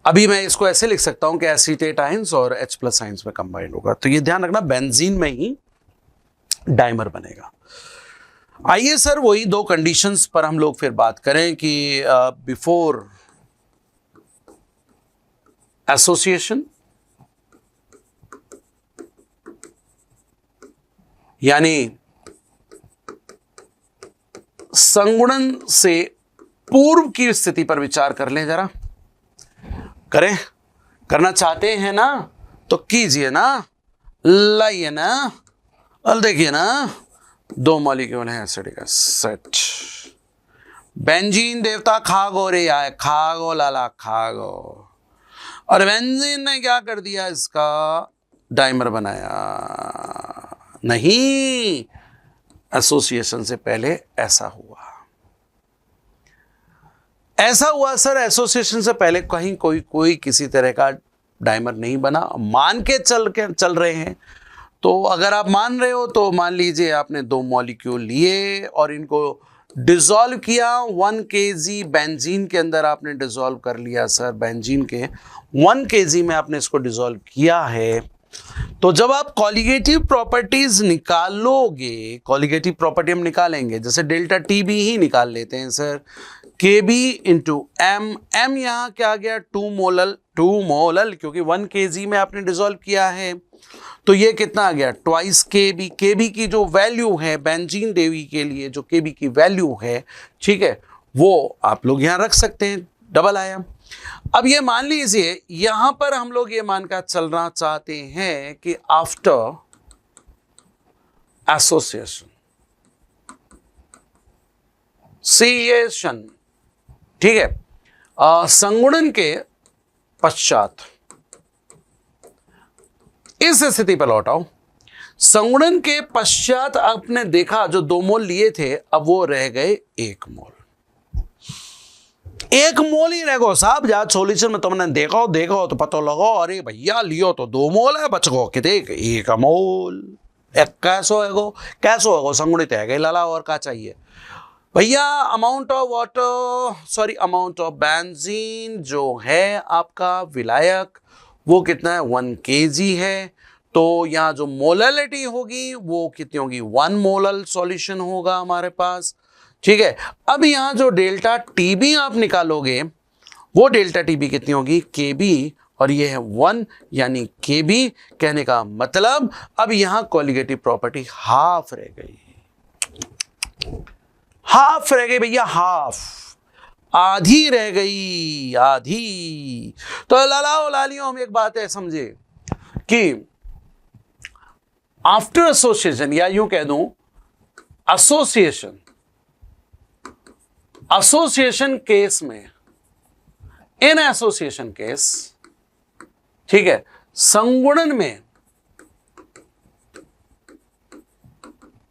अभी मैं इसको ऐसे लिख सकता हूं कि एसीटेट आइंस और H+ आइंस में कंबाइन होगा। तो ये ध्यान रखना, बेंजीन में ही डाइमर बनेगा। आइए सर, वही दो कंडीशंस पर हम लोग फिर बात करें कि बिफोर एसोसिएशन, यानी संगुणन से पूर्व की स्थिति पर विचार कर लें जरा। करें? करना चाहते हैं ना, तो कीजिए ना, लाइए ना। और देखिए ना, दो मॉलिक्यूल हैं एसिडिक एसिड। बेंजीन देवता खागो रे आए, खागो लाला खागो। और बेंजीन ने क्या कर दिया? इसका डाइमर बनाया। नहीं, एसोसिएशन से पहले ऐसा हुआ। ऐसा हुआ सर, एसोसिएशन से पहले कहीं कोई किसी तरह का डाइमर नहीं बना। मान के चल रहे हैं। तो अगर आप मान रहे हो तो मान लीजिए आपने दो मॉलिक्यूल लिए और इनको डिसॉल्व किया 1 kg बेंजीन के अंदर आपने डिसॉल्व कर लिया सर। बेंजीन के 1 kg में आपने इसको डिसॉल्व किया है। तो जब आप कॉलिगेटिव प्रॉपर्टीज निकालोगे, कॉलिगेटिव प्रॉपर्टी हम निकालेंगे, जैसे डेल्टा टीबी ही निकाल लेते हैं sir. Kb into m, m यहां क्या आ गया? 2 मोलल, क्योंकि 1 kg में आपने डिसॉल्व किया है। तो ये कितना आ गया? Twice Kb। Kb की जो वैल्यू है बेंजीन देवी के लिए, जो Kb की वैल्यू है, ठीक है, वो आप लोग यहां रख सकते हैं, डबल आया। अब ये मान लीजिए यहां पर हम लोग ये मानकर चलना चाहते हैं कि आफ्टर एसोसिएशन, ठीक है, संगुणन के पश्चात, इस स्थिति पर लौट आओ। संगुणन के पश्चात आपने देखा जो 2 मोल लिए थे, अब वो रह गए 1 मोल। 1 मोल ही रह गो साहब। जहां सोल्यूशन में तुमने देखो तो पता लगो, अरे भैया लियो तो 2 मोल है, बच गो कि देख 1 मोल। कैसो है संगुणित है गई लाला, और क्या चाहिए भैया? Amount of water, amount of benzene जो है आपका विलायक, वो कितना है? 1 kg है। तो यहाँ जो मोललिटी होगी वो कितनी होगी? 1 मोलल सॉल्यूशन होगा हमारे पास, ठीक है। अब यहाँ जो डेल्टा टीबी आप निकालोगे, वो डेल्टा टीबी कितनी होगी? Kb, और ये है 1, यानी Kb। कहने का मतलब अब यहाँ कॉलिगेटिव प्रॉपर्टी हाफ रह गई। हाफ रह गई भैया, हाफ, आधी रह गई, आधी। तो लालाओ लालियों, हम एक बात है समझे कि आफ्टर एसोसिएशन, या यूं कह दूं एसोसिएशन केस में, इन एसोसिएशन केस, ठीक है, संगुणन में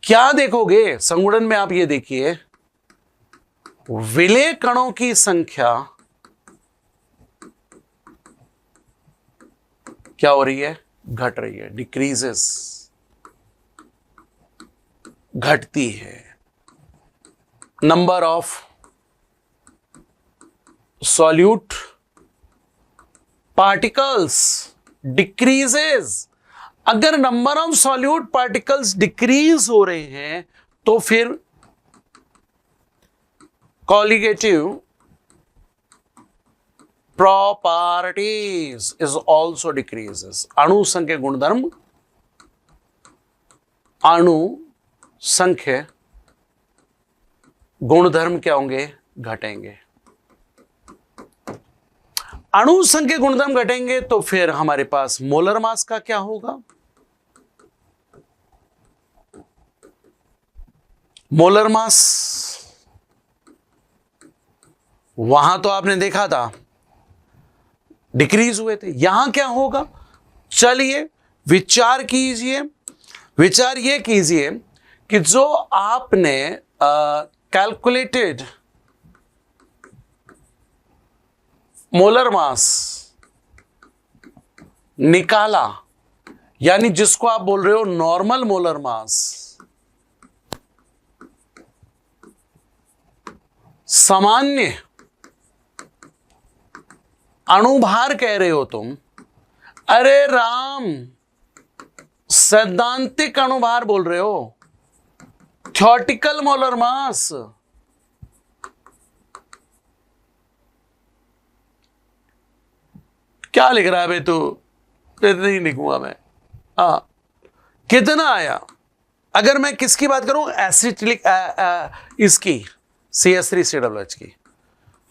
क्या देखोगे संगुणन में? आप ये देखिए, विलेय कणों की संख्या क्या हो रही है? घट रही है, डिक्रीजेस, घटती है। Number of solute particles decreases. अगर number of solute particles decrease हो रहे हैं तो फिर colligative properties is also decreases. अणु संख्या गुणधर्म, अणु संख्या गुणधर्म क्या होंगे? घटेंगे। अणु संख्या गुणधर्म घटेंगे तो फिर हमारे पास मोलर मास का क्या होगा? मोलर मास वहां तो आपने देखा था डिक्रीज हुए थे, यहां क्या होगा? चलिए विचार कीजिए। विचार ये कीजिए कि जो आपने कैलकुलेटेड मोलर मास निकाला, यानी जिसको आप बोल रहे हो नॉर्मल मोलर मास, सामान्य अणुभार कह रहे हो तुम। अरे राम, सैद्धांतिक अणुभार बोल रहे हो, थ्योरेटिकल मोलर मास। क्या लिख रहा है बे तू? नहीं लिखूंगा मैं। कितना आया? अगर मैं किसकी बात करूं, एसिटिलिक इसकी CH3COOH की,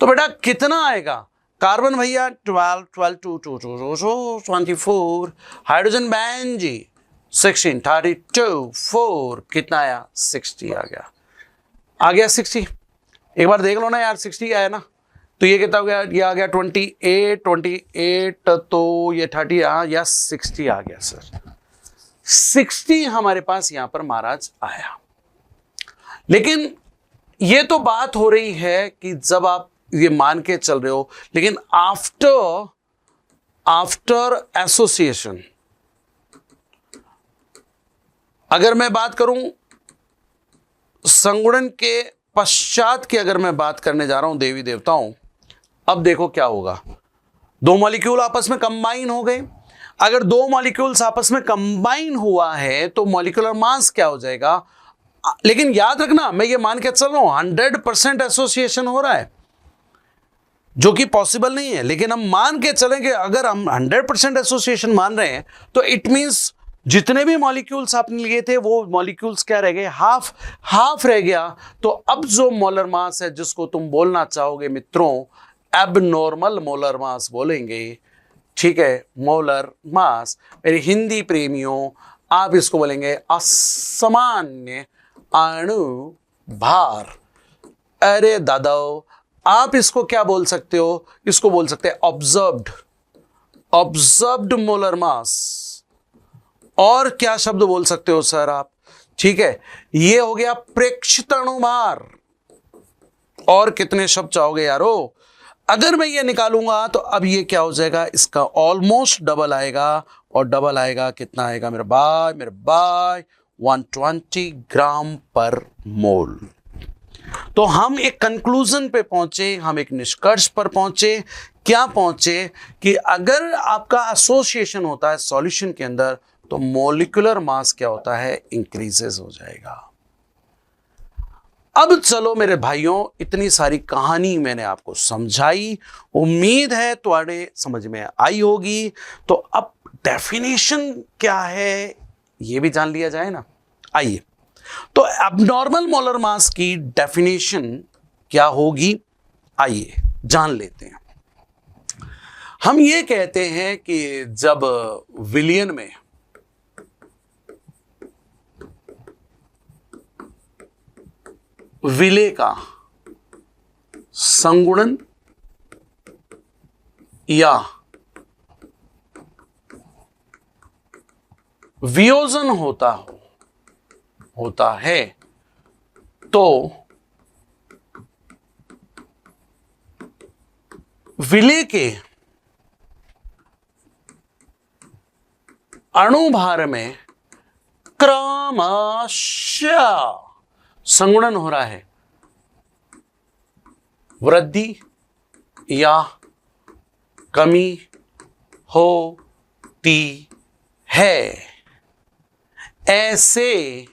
तो बेटा कितना आएगा? कार्बन भैया 12, 12, 2, 2, 2, 2, 24, हाइड्रोजन बेंजी 16, 32, 4, कितना आया? 60 आ गया 60। एक बार देख लो ना यार, 60 आया ना, तो ये कितना हो गया? ये आ गया 28, 28, तो ये 30 या 60 आ गया सर। 60 हमारे पास यहां पर महाराज आया। लेकिन ये तो बात हो रही है कि जब आप ये मान के चल रहे हो, लेकिन आफ्टर एसोसिएशन, अगर मैं बात करूं संगुणन के पश्चात की, अगर मैं बात करने जा रहा हूं देवी देवताओं, अब देखो क्या होगा। दो मॉलिक्यूल आपस में कंबाइन हो गए। अगर दो मॉलिक्यूल्स आपस में कंबाइन हुआ है तो मॉलिक्यूलर मास क्या हो जाएगा? लेकिन याद रखना, मैं ये मान के चल रहा हूं 100% एसोसिएशन हो रहा है, जो कि पॉसिबल नहीं है, लेकिन हम मान के चलेंगे। अगर हम 100% एसोसिएशन मान रहे हैं तो इट मींस जितने भी मॉलिक्यूल्स आपने लिए थे वो मॉलिक्यूल्स क्या रह गए? हाफ रह गया। तो अब जो मोलर मास है, जिसको तुम बोलना चाहोगे मित्रों एबनॉर्मल मोलर मास बोलेंगे, ठीक है, मोलर मास। मेरे हिंदी प्रेमियों, आप इसको बोलेंगे असामान्य अणु भार। अरे दादा, आप इसको क्या बोल सकते हो? इसको बोल सकते हैं ऑब्जर्व्ड मोलर मास। और क्या शब्द बोल सकते हो सर आप? ठीक है, ये हो गया प्रेक्षित अणुभार। और कितने शब्द चाहोगे यारो? अगर मैं ये निकालूंगा तो अब ये क्या हो जाएगा? इसका ऑलमोस्ट डबल आएगा। और डबल आएगा, कितना आएगा मेरे भाई? 120 ग्राम पर मोल। तो हम एक कंक्लूजन पे पहुंचे, हम एक निष्कर्ष पर पहुंचे। क्या पहुंचे? कि अगर आपका एसोसिएशन होता है सॉल्यूशन के अंदर तो मॉलिक्यूलर मास क्या होता है? इंक्रीजेस हो जाएगा। अब चलो मेरे भाइयों, इतनी सारी कहानी मैंने आपको समझाई, उम्मीद है तुम्हारे समझ में आई होगी। तो अब डेफिनेशन क्या है ये भी जान लिया जाए ना। आइए, तो एबनॉर्मल मोलर मास की डेफिनेशन क्या होगी, आइए जान लेते हैं। हम ये कहते हैं कि जब विलियन में विलेय का संगुणन या वियोजन होता हो, होता है तो विलेय के अणुभार में क्रमशः संगुणन हो रहा है, वृद्धि या कमी होती है। ऐसे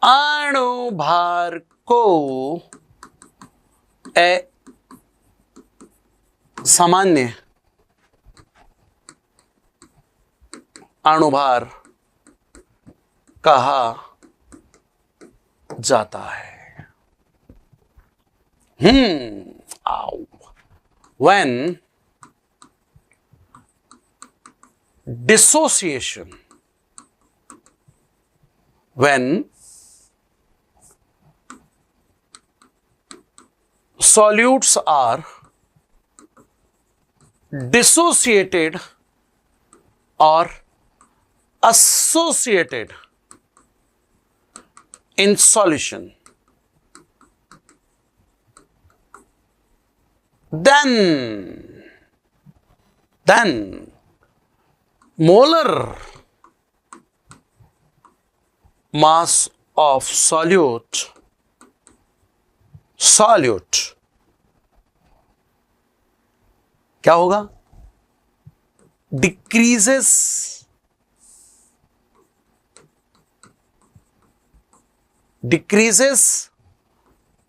अणुभार को सामान्य अणुभार कहा जाता है। When dissociation, when solutes are dissociated or associated in solution, then molar mass of solute क्या होगा? decreases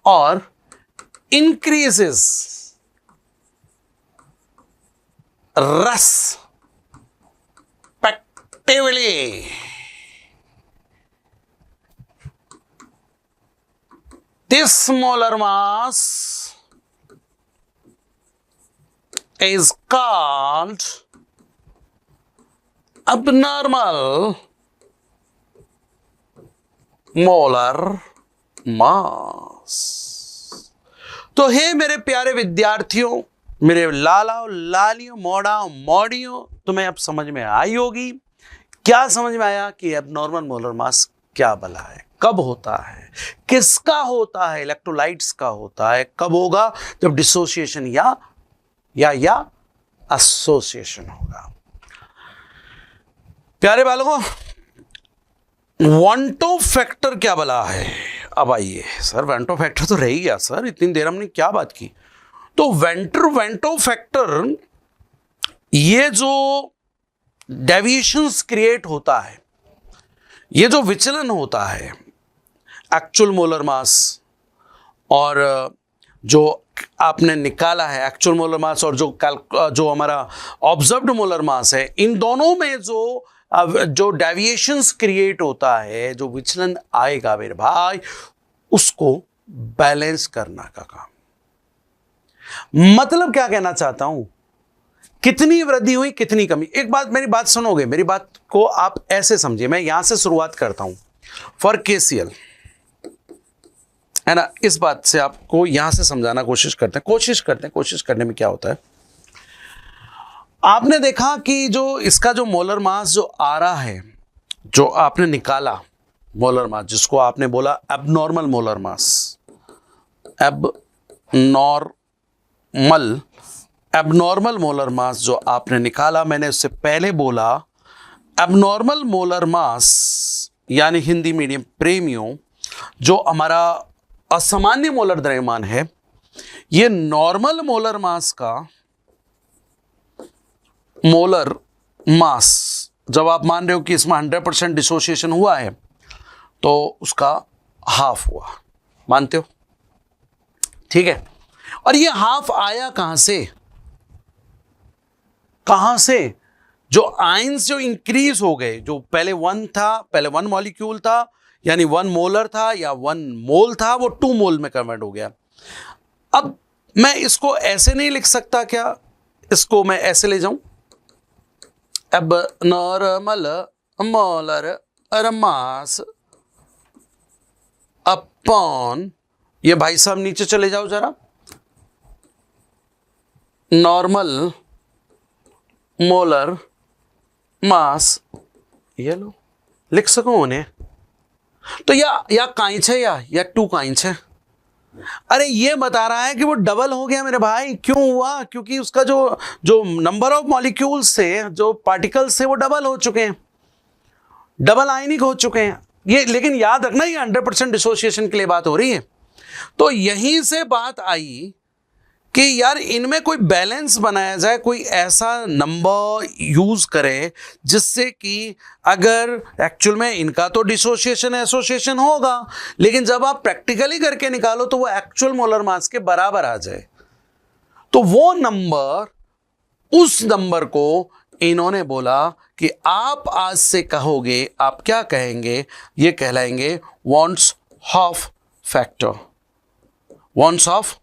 or increases respectively. This molar mass is called abnormal molar mass. तो हे मेरे प्यारे विद्यार्थियों, मेरे लालाओं लालियों मोड़ाओं मोड़ियों, तुम्हें अब समझ में आई होगी। क्या समझ में आया कि एबनॉर्मल मोलर मास क्या भला है, कब होता है, किसका होता है? इलेक्ट्रोलाइट्स का होता है। कब होगा? जब डिसोसिएशन या एसोसिएशन होगा। प्यारे बालकों, वांटो फैक्टर क्या भला है? अब आइए सर, वांटो फैक्टर तो रह ही गया सर, इतनी देर हमने क्या बात की। तो वांटो फैक्टर, ये जो डेविएशंस क्रिएट होता है, ये जो विचलन होता है एक्चुअल मोलर मास और जो आपने निकाला है एक्चुअल मोलर मास और जो हमारा ऑब्जर्व्ड मोलर मास है, इन दोनों में जो डेविएशंस क्रिएट होता है, जो विचलन आएगा मेरे भाई, उसको बैलेंस करना का काम। मतलब क्या कहना चाहता हूं, कितनी वृद्धि हुई, कितनी कमी। एक बात, मेरी बात सुनोगे, मेरी बात को आप ऐसे समझिए। मैं यहां से शुरुआत करता हूं फॉर केसीएल, है ना। इस बात से आपको यहां से समझाना कोशिश करते हैं। कोशिश करने में क्या होता है, आपने देखा कि जो इसका जो मोलर मास जो आ रहा है, जो आपने निकाला मोलर मास, जिसको आपने बोला abnormal molar mass, abnormal molar mass जो आपने निकाला, मैंने उससे पहले बोला एबनॉर्मल मोलर मास यानी हिंदी मीडियम प्रेमियों, जो हमारा असामान्य मोलर द्रव्यमान है, ये नॉर्मल मोलर मास का मोलर मास, जब आप मान रहे हो कि इसमें 100% डिसोसिएशन हुआ है तो उसका हाफ हुआ, मानते हो? ठीक है। और ये हाफ आया कहां से? जो आयंस जो इंक्रीज हो गए, जो पहले 1 था, पहले 1 मॉलिक्यूल था यानी 1 मोलर था या 1 मोल था, वो 2 मोल में कन्वर्ट हो गया। अब मैं इसको ऐसे नहीं लिख सकता क्या? इसको मैं ऐसे ले जाऊं, एबनॉर्मल मोलर मास अपॉन, ये भाई साहब नीचे चले जाओ जरा, नॉर्मल मोलर मास, ये लो, लिख सको उन्हें, तो या कांच है या टू कांच है। अरे ये बता रहा है कि वो डबल हो गया मेरे भाई। क्यों हुआ? क्योंकि उसका जो नंबर ऑफ मॉलिक्यूल्स थे, जो पार्टिकल्स थे, वो डबल हो चुके हैं, डबल आयनिक हो चुके हैं। ये लेकिन याद रखना, ये 100% डिसोसिएशन के लिए बात हो रही है। तो यहीं से बात आई कि यार इनमें कोई बैलेंस बनाया जाए, कोई ऐसा नंबर यूज करे जिससे कि अगर एक्चुअल में इनका तो डिसोसिएशन एसोसिएशन होगा, लेकिन जब आप प्रैक्टिकली करके निकालो तो वो एक्चुअल मोलर मास के बराबर आ जाए। तो वो नंबर, उस नंबर को इन्होंने बोला कि आप आज से कहोगे, आप क्या कहेंगे, ये कहलाएंगे van't Hoff factor. Van't Hoff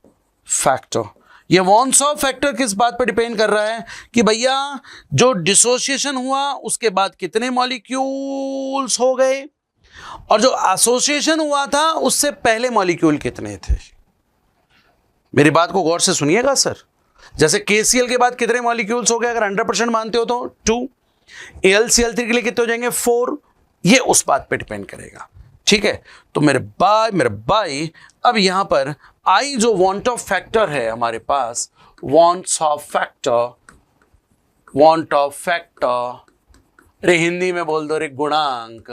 factor. ये वॉन्स ऑफ फैक्टर किस बात पर डिपेंड कर रहा है कि भैया जो डिसोसिएशन हुआ उसके बाद कितने मॉलिक्यूल्स हो गए, और जो एसोसिएशन हुआ था उससे पहले मॉलिक्यूल कितने थे। मेरी बात को गौर से सुनिएगा सर। जैसे KCl के बाद कितने मॉलिक्यूल्स हो गए, अगर 100% मानते हो तो 2, AlCl3 के लिए कितने हो जाएंगे 4। ये उस बात पे डिपेंड करेगा, ठीक है। तो मेरे भाई अब यहां पर आई जो वांट ऑफ फैक्टर है हमारे पास, van'ts Hoff factor, van't Hoff factor, रे हिंदी में बोल दो रे गुणांक,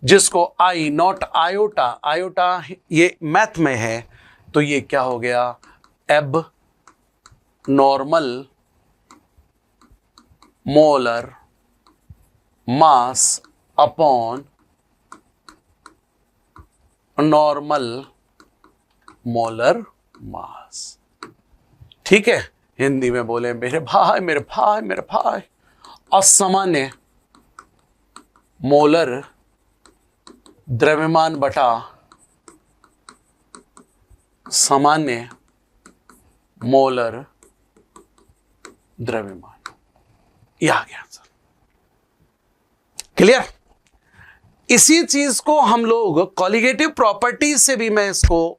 जिसको आई नॉट आयोटा, आयोटा ये मैथ में है, तो ये क्या हो गया, abnormal molar mass upon normal molar mass. ठीक है, हिंदी में बोले मेरे भाई, असामान्य मोलर द्रव्यमान बटा सामान्य मोलर द्रव्यमान। यह आ गया आंसर। क्लियर? इसी चीज को हम लोग कॉलिगेटिव प्रॉपर्टीज से भी मैं इसको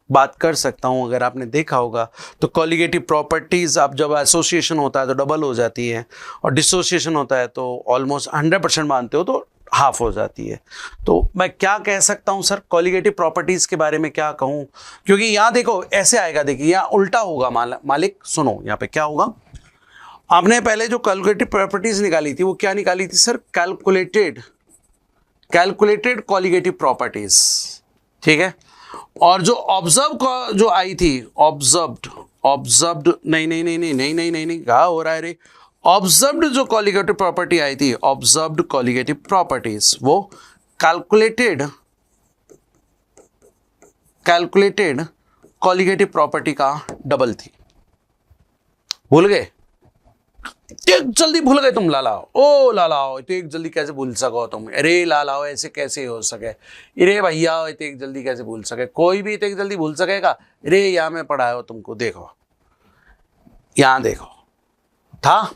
बात कर सकता हूं। अगर आपने देखा होगा तो कॉलिगेटिव प्रॉपर्टीज, आप जब एसोसिएशन होता है तो डबल हो जाती है, और डिसोसिएशन होता है तो ऑलमोस्ट 100% मानते हो तो हाफ हो जाती है। तो मैं क्या कह सकता हूं सर कॉलिगेटिव प्रॉपर्टीज के बारे में, क्या कहूं, क्योंकि यहां देखो ऐसे आएगा, देखिए यहां उल्टा होगा। मालिक सुनो, यहां पे क्या होगा, आपने पहले जो कॉलिगेटिव प्रॉपर्टीज निकाली थी वो क्या निकाली थी सर, कैलकुलेटेड कॉलिगेटिव प्रॉपर्टीज, ठीक है। और जो ऑब्जर्व जो आई थी, ऑब्जर्व्ड नहीं क्या हो रहा है रे, ऑब्जर्व्ड जो कॉलिगेटिव प्रॉपर्टी आई थी, ऑब्जर्व्ड कॉलिगेटिव प्रॉपर्टीज, वो कैलकुलेटेड कॉलिगेटिव प्रॉपर्टी का डबल थी। भूल गए? एक जल्दी भूल गए तुम लालाओ, ओ लालाओ, तो एक जल्दी कैसे भूल सको तुम, अरे लालाओ ऐसे कैसे हो सके, अरे भैया तो एक जल्दी कैसे भूल सके, कोई भी तो एक जल्दी भूल सकेगा। अरे यहाँ में पढ़ाया हो तुमको, देखो यहां देखो, था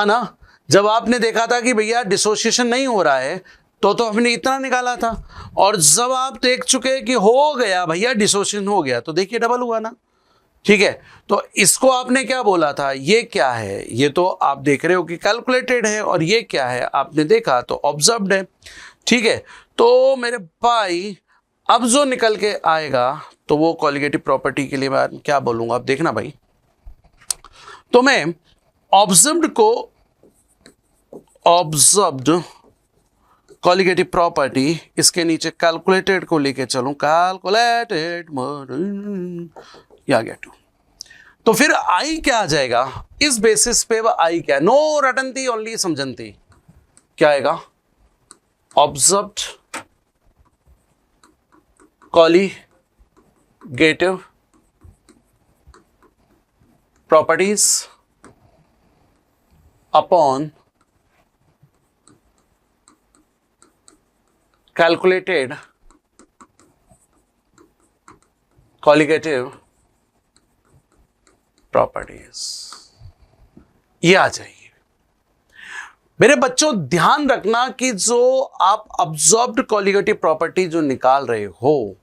ना, जब आपने देखा था कि भैया डिसोसिएशन नहीं हो रहा है तो हमने इतना निकाला था, और जब आप देख चुके कि हो गया भैया डिसोसिएशन हो गया, तो देखिए डबल हुआ ना, ठीक है। तो इसको आपने क्या बोला था, ये क्या है, ये तो आप देख रहे हो कि कैलकुलेटेड है, और ये क्या है आपने देखा तो ऑब्जर्व्ड है, ठीक है। तो मेरे भाई अब जो निकल के आएगा तो वो कॉलिगेटिव प्रॉपर्टी के लिए मैं क्या बोलूंगा, आप देखना भाई। तो मैं ऑब्जर्व्ड को, ऑब्जर्व्ड कॉलिगेटिव प्रॉपर्टी, इसके नीचे कैलकुलेटेड को लेके चलूं, कैलकुलेटेड, आ गया 2। तो फिर आई क्या आ जाएगा इस बेसिस पे, वह आई क्या, नो रटंती ओनली समझंती, क्या आएगा, observed colligative properties upon calculated colligative properties, ये आ जाएगी। मेरे बच्चों ध्यान रखना कि जो आप ऑब्जर्व्ड कॉलिगेटिव प्रॉपर्टी जो निकाल रहे हो,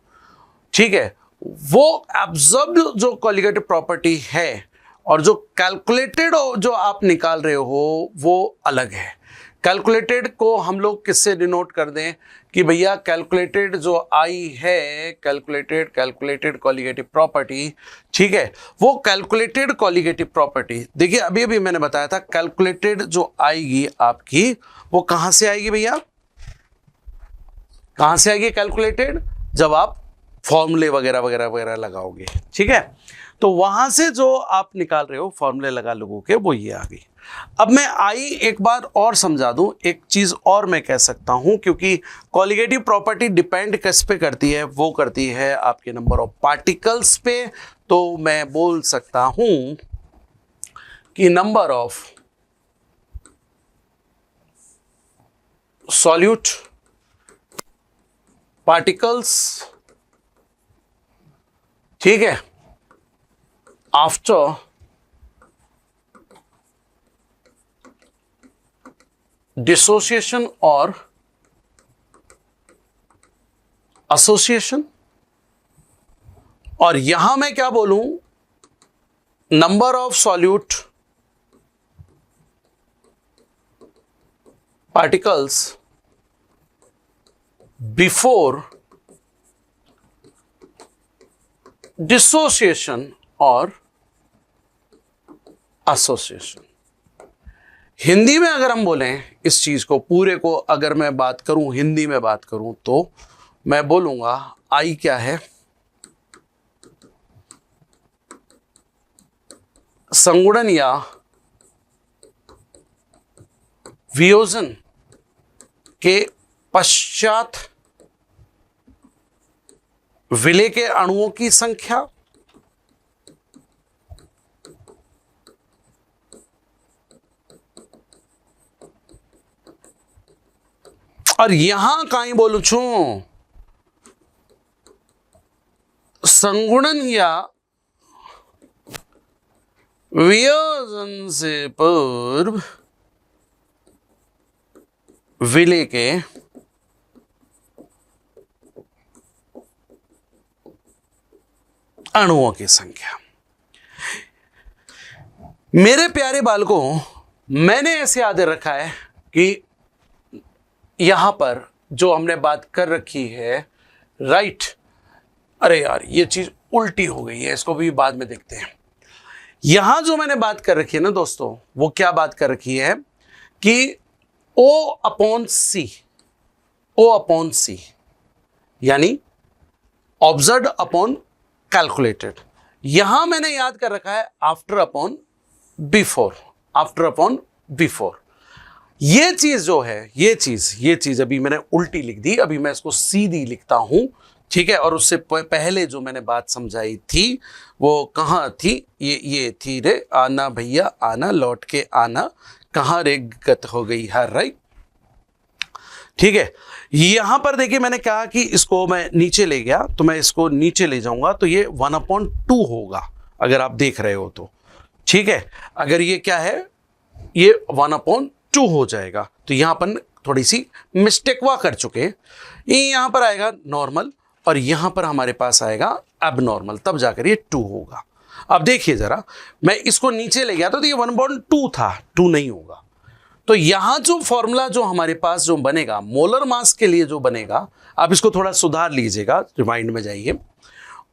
ठीक है, वो ऑब्जर्व्ड जो कॉलिगेटिव प्रॉपर्टी है और जो कैलकुलेटेड जो आप निकाल रहे हो वो अलग है, कैलकुलेटेड को हम लोग किससे डिनोट कर दें कि भैया कैलकुलेटेड जो आई है, कैलकुलेटेड कॉलिगेटिव प्रॉपर्टी, ठीक है, वो कैलकुलेटेड कॉलिगेटिव प्रॉपर्टी, देखिए अभी अभी मैंने बताया था कैलकुलेटेड जो आएगी आपकी वो कहां से आएगी भैया, कहां से आएगी कैलकुलेटेड, जब आप फॉर्मूले वगैरह वगैरह वगैरह लगाओगे, ठीक है, तो वहां से जो आप निकाल रहे हो फॉर्मूले लगा लोगों के, वो ये आ गई। अब मैं आई एक बार और समझा दूं, एक चीज और मैं कह सकता हूं, क्योंकि कॉलिगेटिव प्रॉपर्टी डिपेंड किस पे करती है, वो करती है आपके नंबर ऑफ पार्टिकल्स पे, तो मैं बोल सकता हूं कि नंबर ऑफ सॉल्यूट पार्टिकल्स, ठीक है, आफ्टर डिसोसिएशन और एसोसिएशन, और यहां मैं क्या बोलूं, number of solute particles before dissociation और एसोसिएशन। हिंदी में अगर हम बोलें इस चीज को पूरे को, अगर मैं बात करूं हिंदी में बात करूं, तो मैं बोलूंगा आई क्या है, संगुणन या वियोजन के पश्चात विलेय के अणुओं की संख्या, और यहां कहीं बोलू छू संगुणन या वियोजन से पूर्व विलेय के अणुओं की संख्या। मेरे प्यारे बालकों, मैंने ऐसे याद रखा है कि यहां पर जो हमने बात कर रखी है, राइट, अरे यार ये चीज उल्टी हो गई है, इसको भी बाद में देखते हैं। यहां जो मैंने बात कर रखी है ना दोस्तों, वो क्या बात कर रखी है कि O अपॉन C यानी ऑब्जर्व्ड अपॉन कैलकुलेटेड, यहां मैंने याद कर रखा है आफ्टर अपॉन बिफोर। ये चीज जो है, ये चीज अभी मैंने उल्टी लिख दी, अभी मैं इसको सीधी लिखता हूं, ठीक है, और उससे पहले जो मैंने बात समझाई थी वो कहां थी, ये थी रे, आना भैया आना, लौट के आना, कहां रे गत हो गई है, राइट, ठीक है। यहां पर देखिए मैंने कहा कि इसको मैं नीचे ले गया, तो मैं इसको नीचे ले जाऊंगा तो ये 1/2 होगा, अगर आप देख रहे हो तो, ठीक है। अगर ये क्या है, ये 1/2 हो जाएगा, तो यहां पर थोड़ी सी मिस्टेकवा कर चुके, यहां पर आएगा नॉर्मल और यहां पर हमारे पास आएगा एबनॉर्मल, तब जाकर ये 2 होगा। अब देखिए जरा, मैं इसको नीचे ले गया तो ये 1/2 था, 2 नहीं होगा। तो यहां जो फॉर्मूला जो हमारे पास जो बनेगा मोलर मास के लिए जो बनेगा, आप इसको थोड़ा सुधार लीजिएगा, रिमाइंड में जाइए,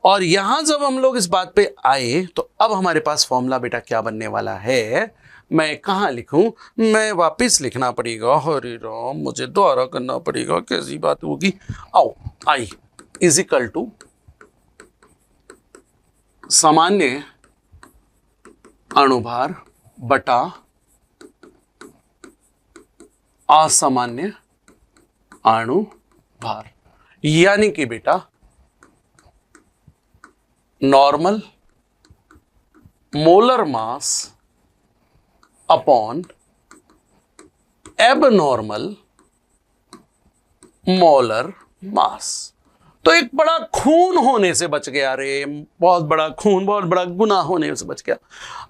और यहां जब हम लोग इस बात पे आए तो अब हमारे पास फॉर्मूला बेटा क्या बनने वाला है, मैं कहां लिखूं, मैं वापस लिखना पड़ेगा, हरे राम मुझे दोबारा करना पड़ेगा, कैसी बात होगी, आओ, आई इज इक्वल टू सामान्य अणुभार बटा असामान्य अणुभार, यानी कि बेटा normal molar mass upon abnormal molar mass. तो एक बड़ा खून होने से बच गया रे, बहुत बड़ा खून, बहुत बड़ा गुनाह होने से बच गया।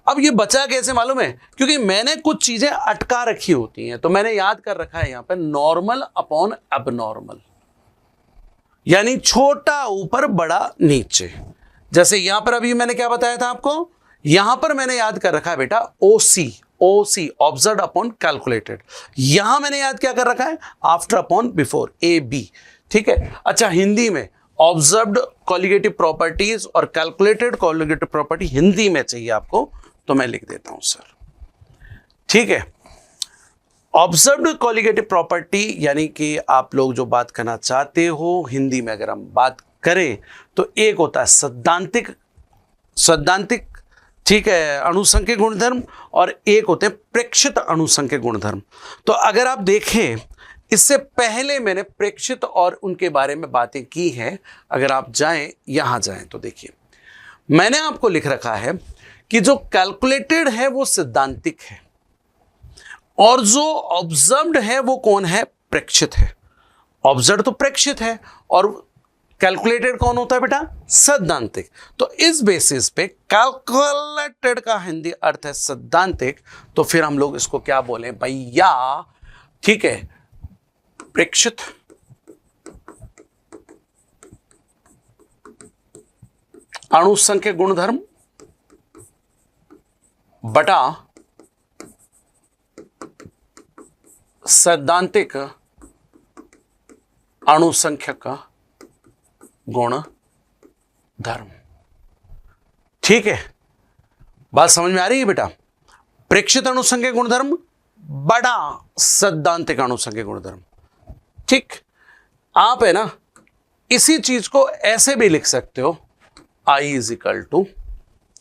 अब ये बचा कैसे मालूम है, क्योंकि मैंने कुछ चीजें अटका रखी होती हैं, तो मैंने याद कर रखा है यहां पे नॉर्मल अपॉन एबनॉर्मल, यानी छोटा ऊपर बड़ा नीचे। जैसे यहां पर अभी मैंने क्या बताया था आपको, यहां पर मैंने याद कर रखा है बेटा OC, OC observe upon calculated. यहां मैंने याद क्या कर रखा है, आफ्टर अपॉन बिफोर, AB। ठीक है, अच्छा हिंदी में ऑब्जर्व्ड कॉलिगेटिव प्रॉपर्टीज और कैलकुलेटेड कॉलिगेटिव प्रॉपर्टी हिंदी में चाहिए आपको, तो मैं लिख देता हूं सर। ठीक है, ऑब्जर्व्ड कॉलिगेटिव प्रॉपर्टी यानी कि आप लोग जो बात करना चाहते हो हिंदी में अगर हम बात करें तो एक होता है सैद्धांतिक, ठीक है, अणुसंख्यक गुणधर्म, और एक होते हैं प्रेक्षित अणुसंख्यक गुणधर्म। तो अगर आप देखें इससे पहले मैंने प्रेक्षित और उनके बारे में बातें की हैं, अगर आप जाएं यहां जाएं तो देखिए मैंने आपको लिख रखा है कि जो कैलकुलेटेड है वो सैद्धांतिक है और जो ऑब्जर्व्ड है वो कौन है, प्रेक्षित है। ऑब्जर्व तो प्रेक्षित है और कैलकुलेटेड कौन होता है बेटा, सैद्धांतिक। तो इस बेसिस पे कैलकुलेटेड का हिंदी अर्थ है सैद्धांतिक, तो फिर हम लोग इसको क्या बोले भैया, ठीक है, प्रेक्षित अणुसंख्यक गुणधर्म बटा सैद्धांतिक अणुसंख्यक गुणधर्म। ठीक है, बात समझ में आ रही है बेटा, प्रेक्षित अणुसंख्यक गुणधर्म बड़ा सैद्धांतिक अणुसंख्यक गुणधर्म। ठीक, आप है ना इसी चीज को ऐसे भी लिख सकते हो, I इज इक्वल टू,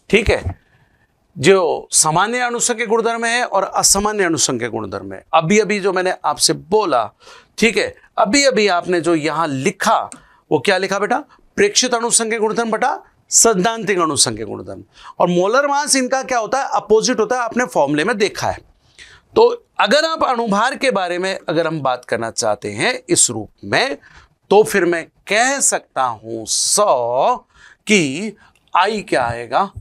ठीक है, जो सामान्य अणुसंख्यक गुणधर्म है और असामान्य अणुसंख्यक गुणधर्म है। अभी अभी जो मैंने आपसे बोला, ठीक है, अभी अभी आपने जो यहां लिखा वो क्या लिखा बेटा, प्रेक्षित अणुसंख्यक गुणधर्म बटा सैद्धांतिक अणुसंख्यक गुणधर्म। और मोलर मास इनका क्या होता है, अपोजिट होता है, आपने फॉर्मूले में देखा है। तो अगर आप अणुभार के बारे में अगर हम बात करना चाहते हैं इस रूप में, तो फिर मैं कह सकता हूं 100 कि I क्या आएगा,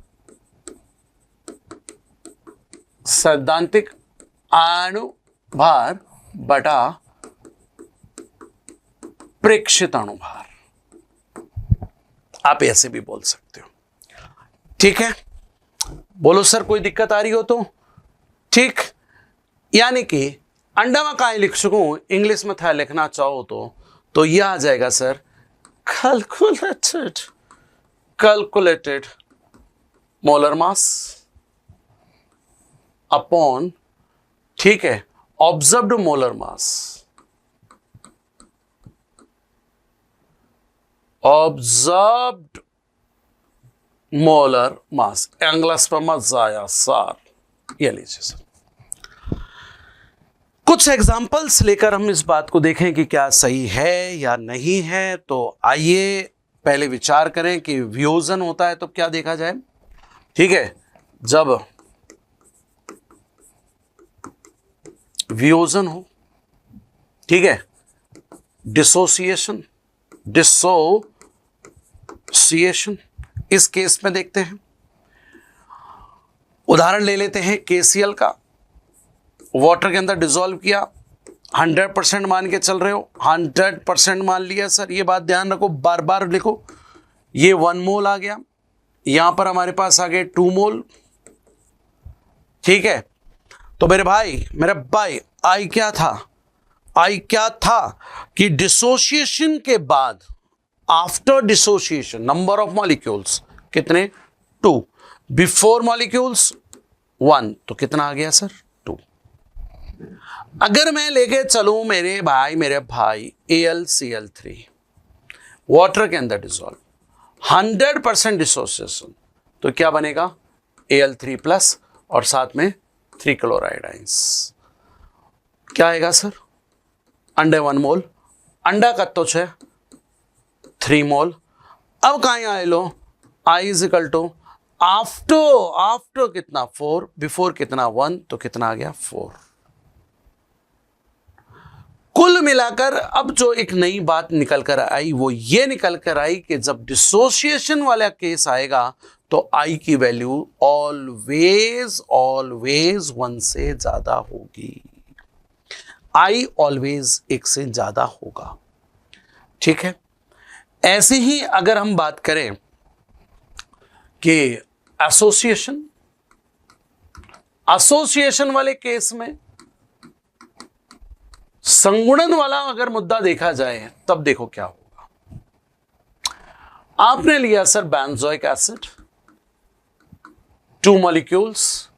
सैद्धांतिक अणुभार बटा प्रेक्षित अणुभार। आप ऐसे भी बोल सकते हो। ठीक है, बोलो सर कोई दिक्कत आ रही हो तो। ठीक, यानी कि अंडा में कहीं लिख सकूं, इंग्लिश में था लिखना चाहो तो यह आ जाएगा sir, calculated molar mass upon, ठीक है, observed molar mass, observed molar mass, English पर मत जाया सर, ये लीजिए सर। कुछ एग्जाम्पल्स लेकर हम इस बात को देखें कि क्या सही है या नहीं है। तो आइए पहले विचार करें कि वियोजन होता है तो क्या देखा जाए। ठीक है, जब वियोजन हो, ठीक है, डिसोसिएशन इस केस में देखते हैं, उदाहरण ले लेते हैं KCl का, वाटर के अंदर डिसॉल्व किया, 100% मान के चल रहे हो, 100% मान लिया सर, ये बात ध्यान रखो, बार बार लिखो। ये 1 मोल आ गया, यहां पर हमारे पास आ गए 2 मोल। ठीक है, तो मेरे भाई आई क्या था कि डिसोसिएशन के बाद, after dissociation number of molecules कितने, 2, बिफोर मॉलिक्यूल्स 1, तो कितना आ गया सर, 2। अगर मैं लेके चलूं मेरे भाई AlCl3 वाटर के अंदर डिसॉल्व, 100% डिसोसिएशन, तो क्या बनेगा, Al3+ और साथ में 3 क्लोराइड आइंस। क्या आएगा सर, अंडे 1 मोल, अंडा का तो 3 मोल। अब कहां आए लो, I is equal to after कितना 4, बिफोर कितना 1, तो कितना आ गया 4। कुल मिलाकर अब जो एक नई बात निकल कर आई वो ये निकल कर आई कि जब डिसोसिएशन वाला केस आएगा तो I की वैल्यू ऑलवेज 1 से ज्यादा होगी, I ऑलवेज 1 से ज्यादा होगा। ठीक है, ऐसे ही अगर हम बात करें कि एसोसिएशन एसोसिएशन वाले केस में, संगुणन वाला अगर मुद्दा देखा जाए तब देखो क्या होगा। आपने लिया sir benzoic acid, 2 molecules,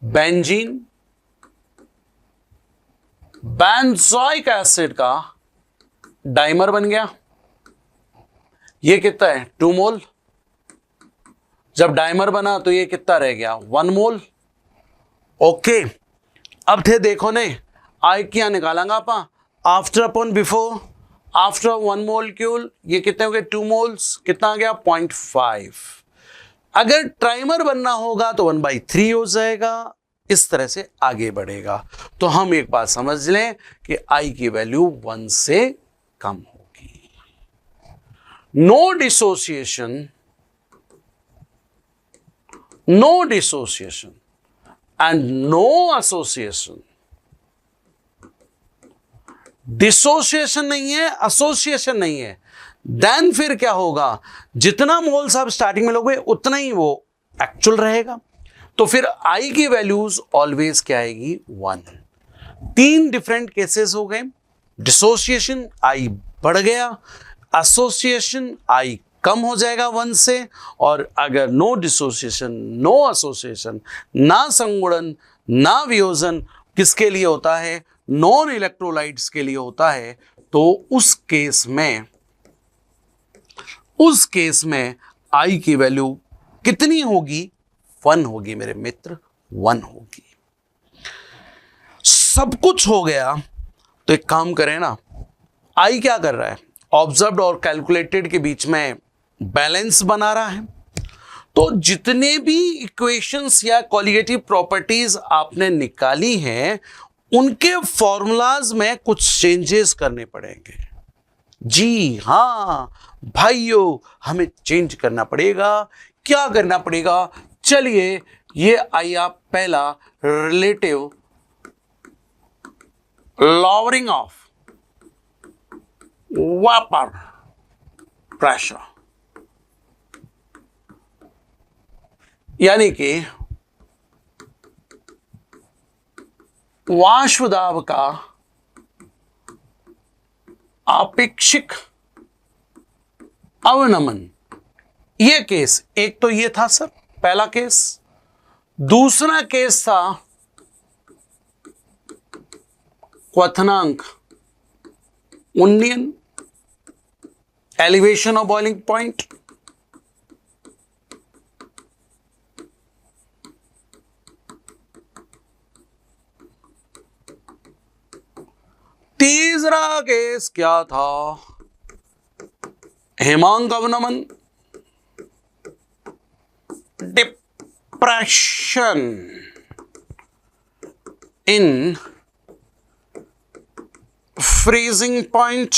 benzene, benzoic acid का डाइमर बन गया। ये कितना है 2 मोल। जब डाइमर बना तो ये कितना रह गया 1 मोल। ओके, अब थे देखो ने आई क्या निकालेंगे आप, after upon before, after 1 molecule ये कितने हो गए 2 मोल्स, कितना आ गया 0.5। अगर ट्राइमर बनना होगा तो 1/3 हो जाएगा। इस तरह से आगे बढ़ेगा। तो हम एक बात समझ लें कि आई की वैल्यू 1 से कम होगी। No dissociation, no dissociation and no association. Dissociation नहीं है, एसोसिएशन नहीं है, देन फिर क्या होगा, जितना मोल्स आप स्टार्टिंग में लोगे उतना ही वो एक्चुअल रहेगा। तो फिर आई की वैल्यूज ऑलवेज क्या आएगी 1। 3 डिफरेंट केसेस हो गए। डिसोसिएशन आई बढ़ गया, एसोसिएशन आई कम हो जाएगा 1 से, और अगर नो डिसोसिएशन, नो एसोसिएशन, ना संगुणन, ना वियोजन किसके लिए होता है, नॉन इलेक्ट्रोलाइट्स के लिए होता है, तो उस केस में आई की वैल्यू कितनी होगी 1 होगी मेरे मित्र, 1 होगी। सब कुछ हो गया तो एक काम करें ना, आई क्या कर रहा है, ऑब्जर्व्ड और कैलकुलेटेड के बीच में बैलेंस बना रहा है। तो जितने भी इक्वेशंस या कॉलिगेटिव प्रॉपर्टीज आपने निकाली हैं उनके फॉर्मूलाज में कुछ चेंजेस करने पड़ेंगे। जी हां भाइयों, हमें चेंज करना पड़ेगा। क्या करना पड़ेगा, चलिए ये आई आप पहला रिलेटिव लॉवरिंग ऑफ वापर प्रेशर, यानी कि वाष्प दाब का आपेक्षिक अवनमन। ये केस एक तो ये था सर पहला केस। दूसरा केस था क्वथनांक, उन्नयन, एलिवेशन ऑफ बॉइलिंग पॉइंट। तीसरा केस क्या था, हेमांक अवनमन, डिप्रेशन इन फ्रीजिंग पॉइंट।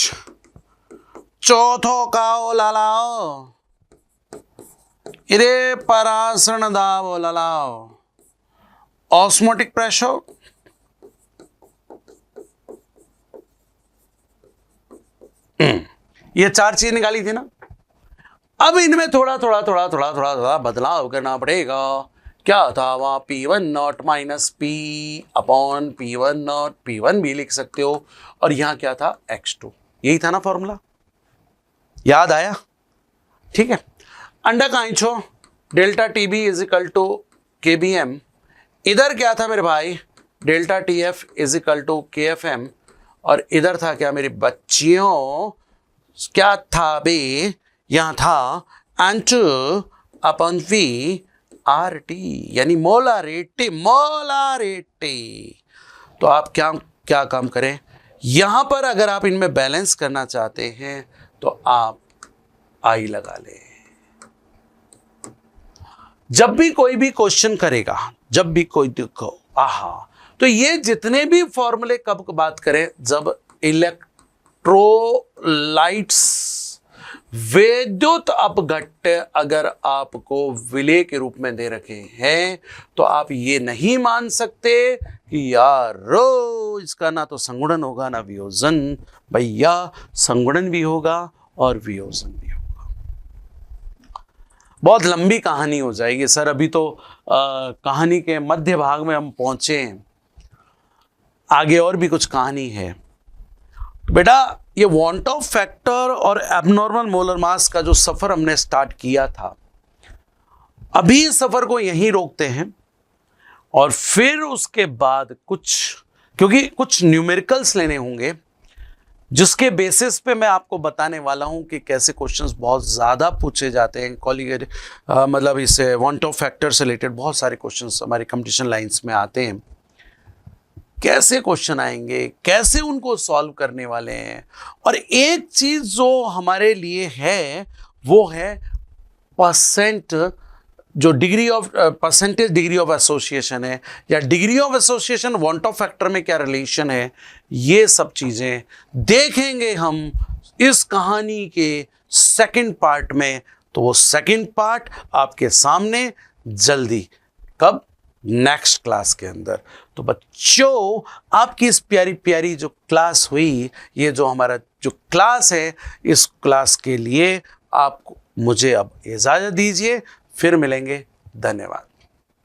चौथो का लालाओ इरे परासरण दाब लालाओ, ऑस्मोटिक प्रेशर। ये 4 चीज निकाली थी ना। अब इनमें थोड़ा बदलाव करना पड़ेगा। क्या था वहां P1 not minus P upon P1 not, P1 भी लिख सकते हो, और यहां क्या था X2, यही था ना फॉर्मूला, याद आया? ठीक है। अंडा कांचो delta TB is equal to KBM। इधर क्या था मेरे भाई, delta TF is equal to KFM, और इधर था क्या मेरे बच्चियों, क्या था बे, यहां था N2 अपॉन V RT, यानी मोलारिटी। तो आप क्या काम करें, यहां पर अगर आप इनमें बैलेंस करना चाहते हैं तो आप आई लगा लें। जब भी कोई भी क्वेश्चन करेगा, जब भी कोई देखो तो ये जितने भी फॉर्मूले कब बात करें, जब इलेक्ट्रोलाइट्स विद्युत अपघट्य अगर आपको विलेय के रूप में दे रखे हैं, तो आप ये नहीं मान सकते कि यारो इसका ना तो संगुणन होगा ना वियोजन। भैया संगुणन भी होगा और वियोजन भी होगा। बहुत लंबी कहानी हो जाएगी सर, अभी तो कहानी के मध्य भाग में हम पहुंचे हैं, आगे और भी कुछ कहानी है। बेटा ये वांट ऑफ फैक्टर और एबनॉर्मल मोलर मास का जो सफर हमने स्टार्ट किया था, अभी इस सफर को यहीं रोकते हैं और फिर उसके बाद क्योंकि कुछ न्यूमेरिकल्स लेने होंगे जिसके बेसिस पे मैं आपको बताने वाला हूं कि कैसे क्वेश्चंस बहुत ज़्यादा पूछे जाते हैं कॉलेज, मतलब इससे वांट ऑफ फैक्टर से रिलेटेड बहुत सारे क्वेश्चंस हमारे कंपटीशन लाइंस में आते हैं। कैसे क्वेश्चन आएंगे, कैसे उनको सॉल्व करने वाले हैं, और एक चीज़ जो हमारे लिए है वो है परसेंट, जो परसेंटेज डिग्री ऑफ एसोसिएशन है, या degree of association want Hoff factor में क्या रिलेशन है, ये सब चीज़ें देखेंगे हम इस कहानी के सेकंड पार्ट में। तो वो सेकंड पार्ट आपके सामने जल्दी, कब, नेक्स्ट क्लास के अंदर। तो बच्चों आपकी इस प्यारी प्यारी जो क्लास हुई, ये जो हमारा जो क्लास है, इस क्लास के लिए आप मुझे अब इजाज़त दीजिए, फिर मिलेंगे, धन्यवाद।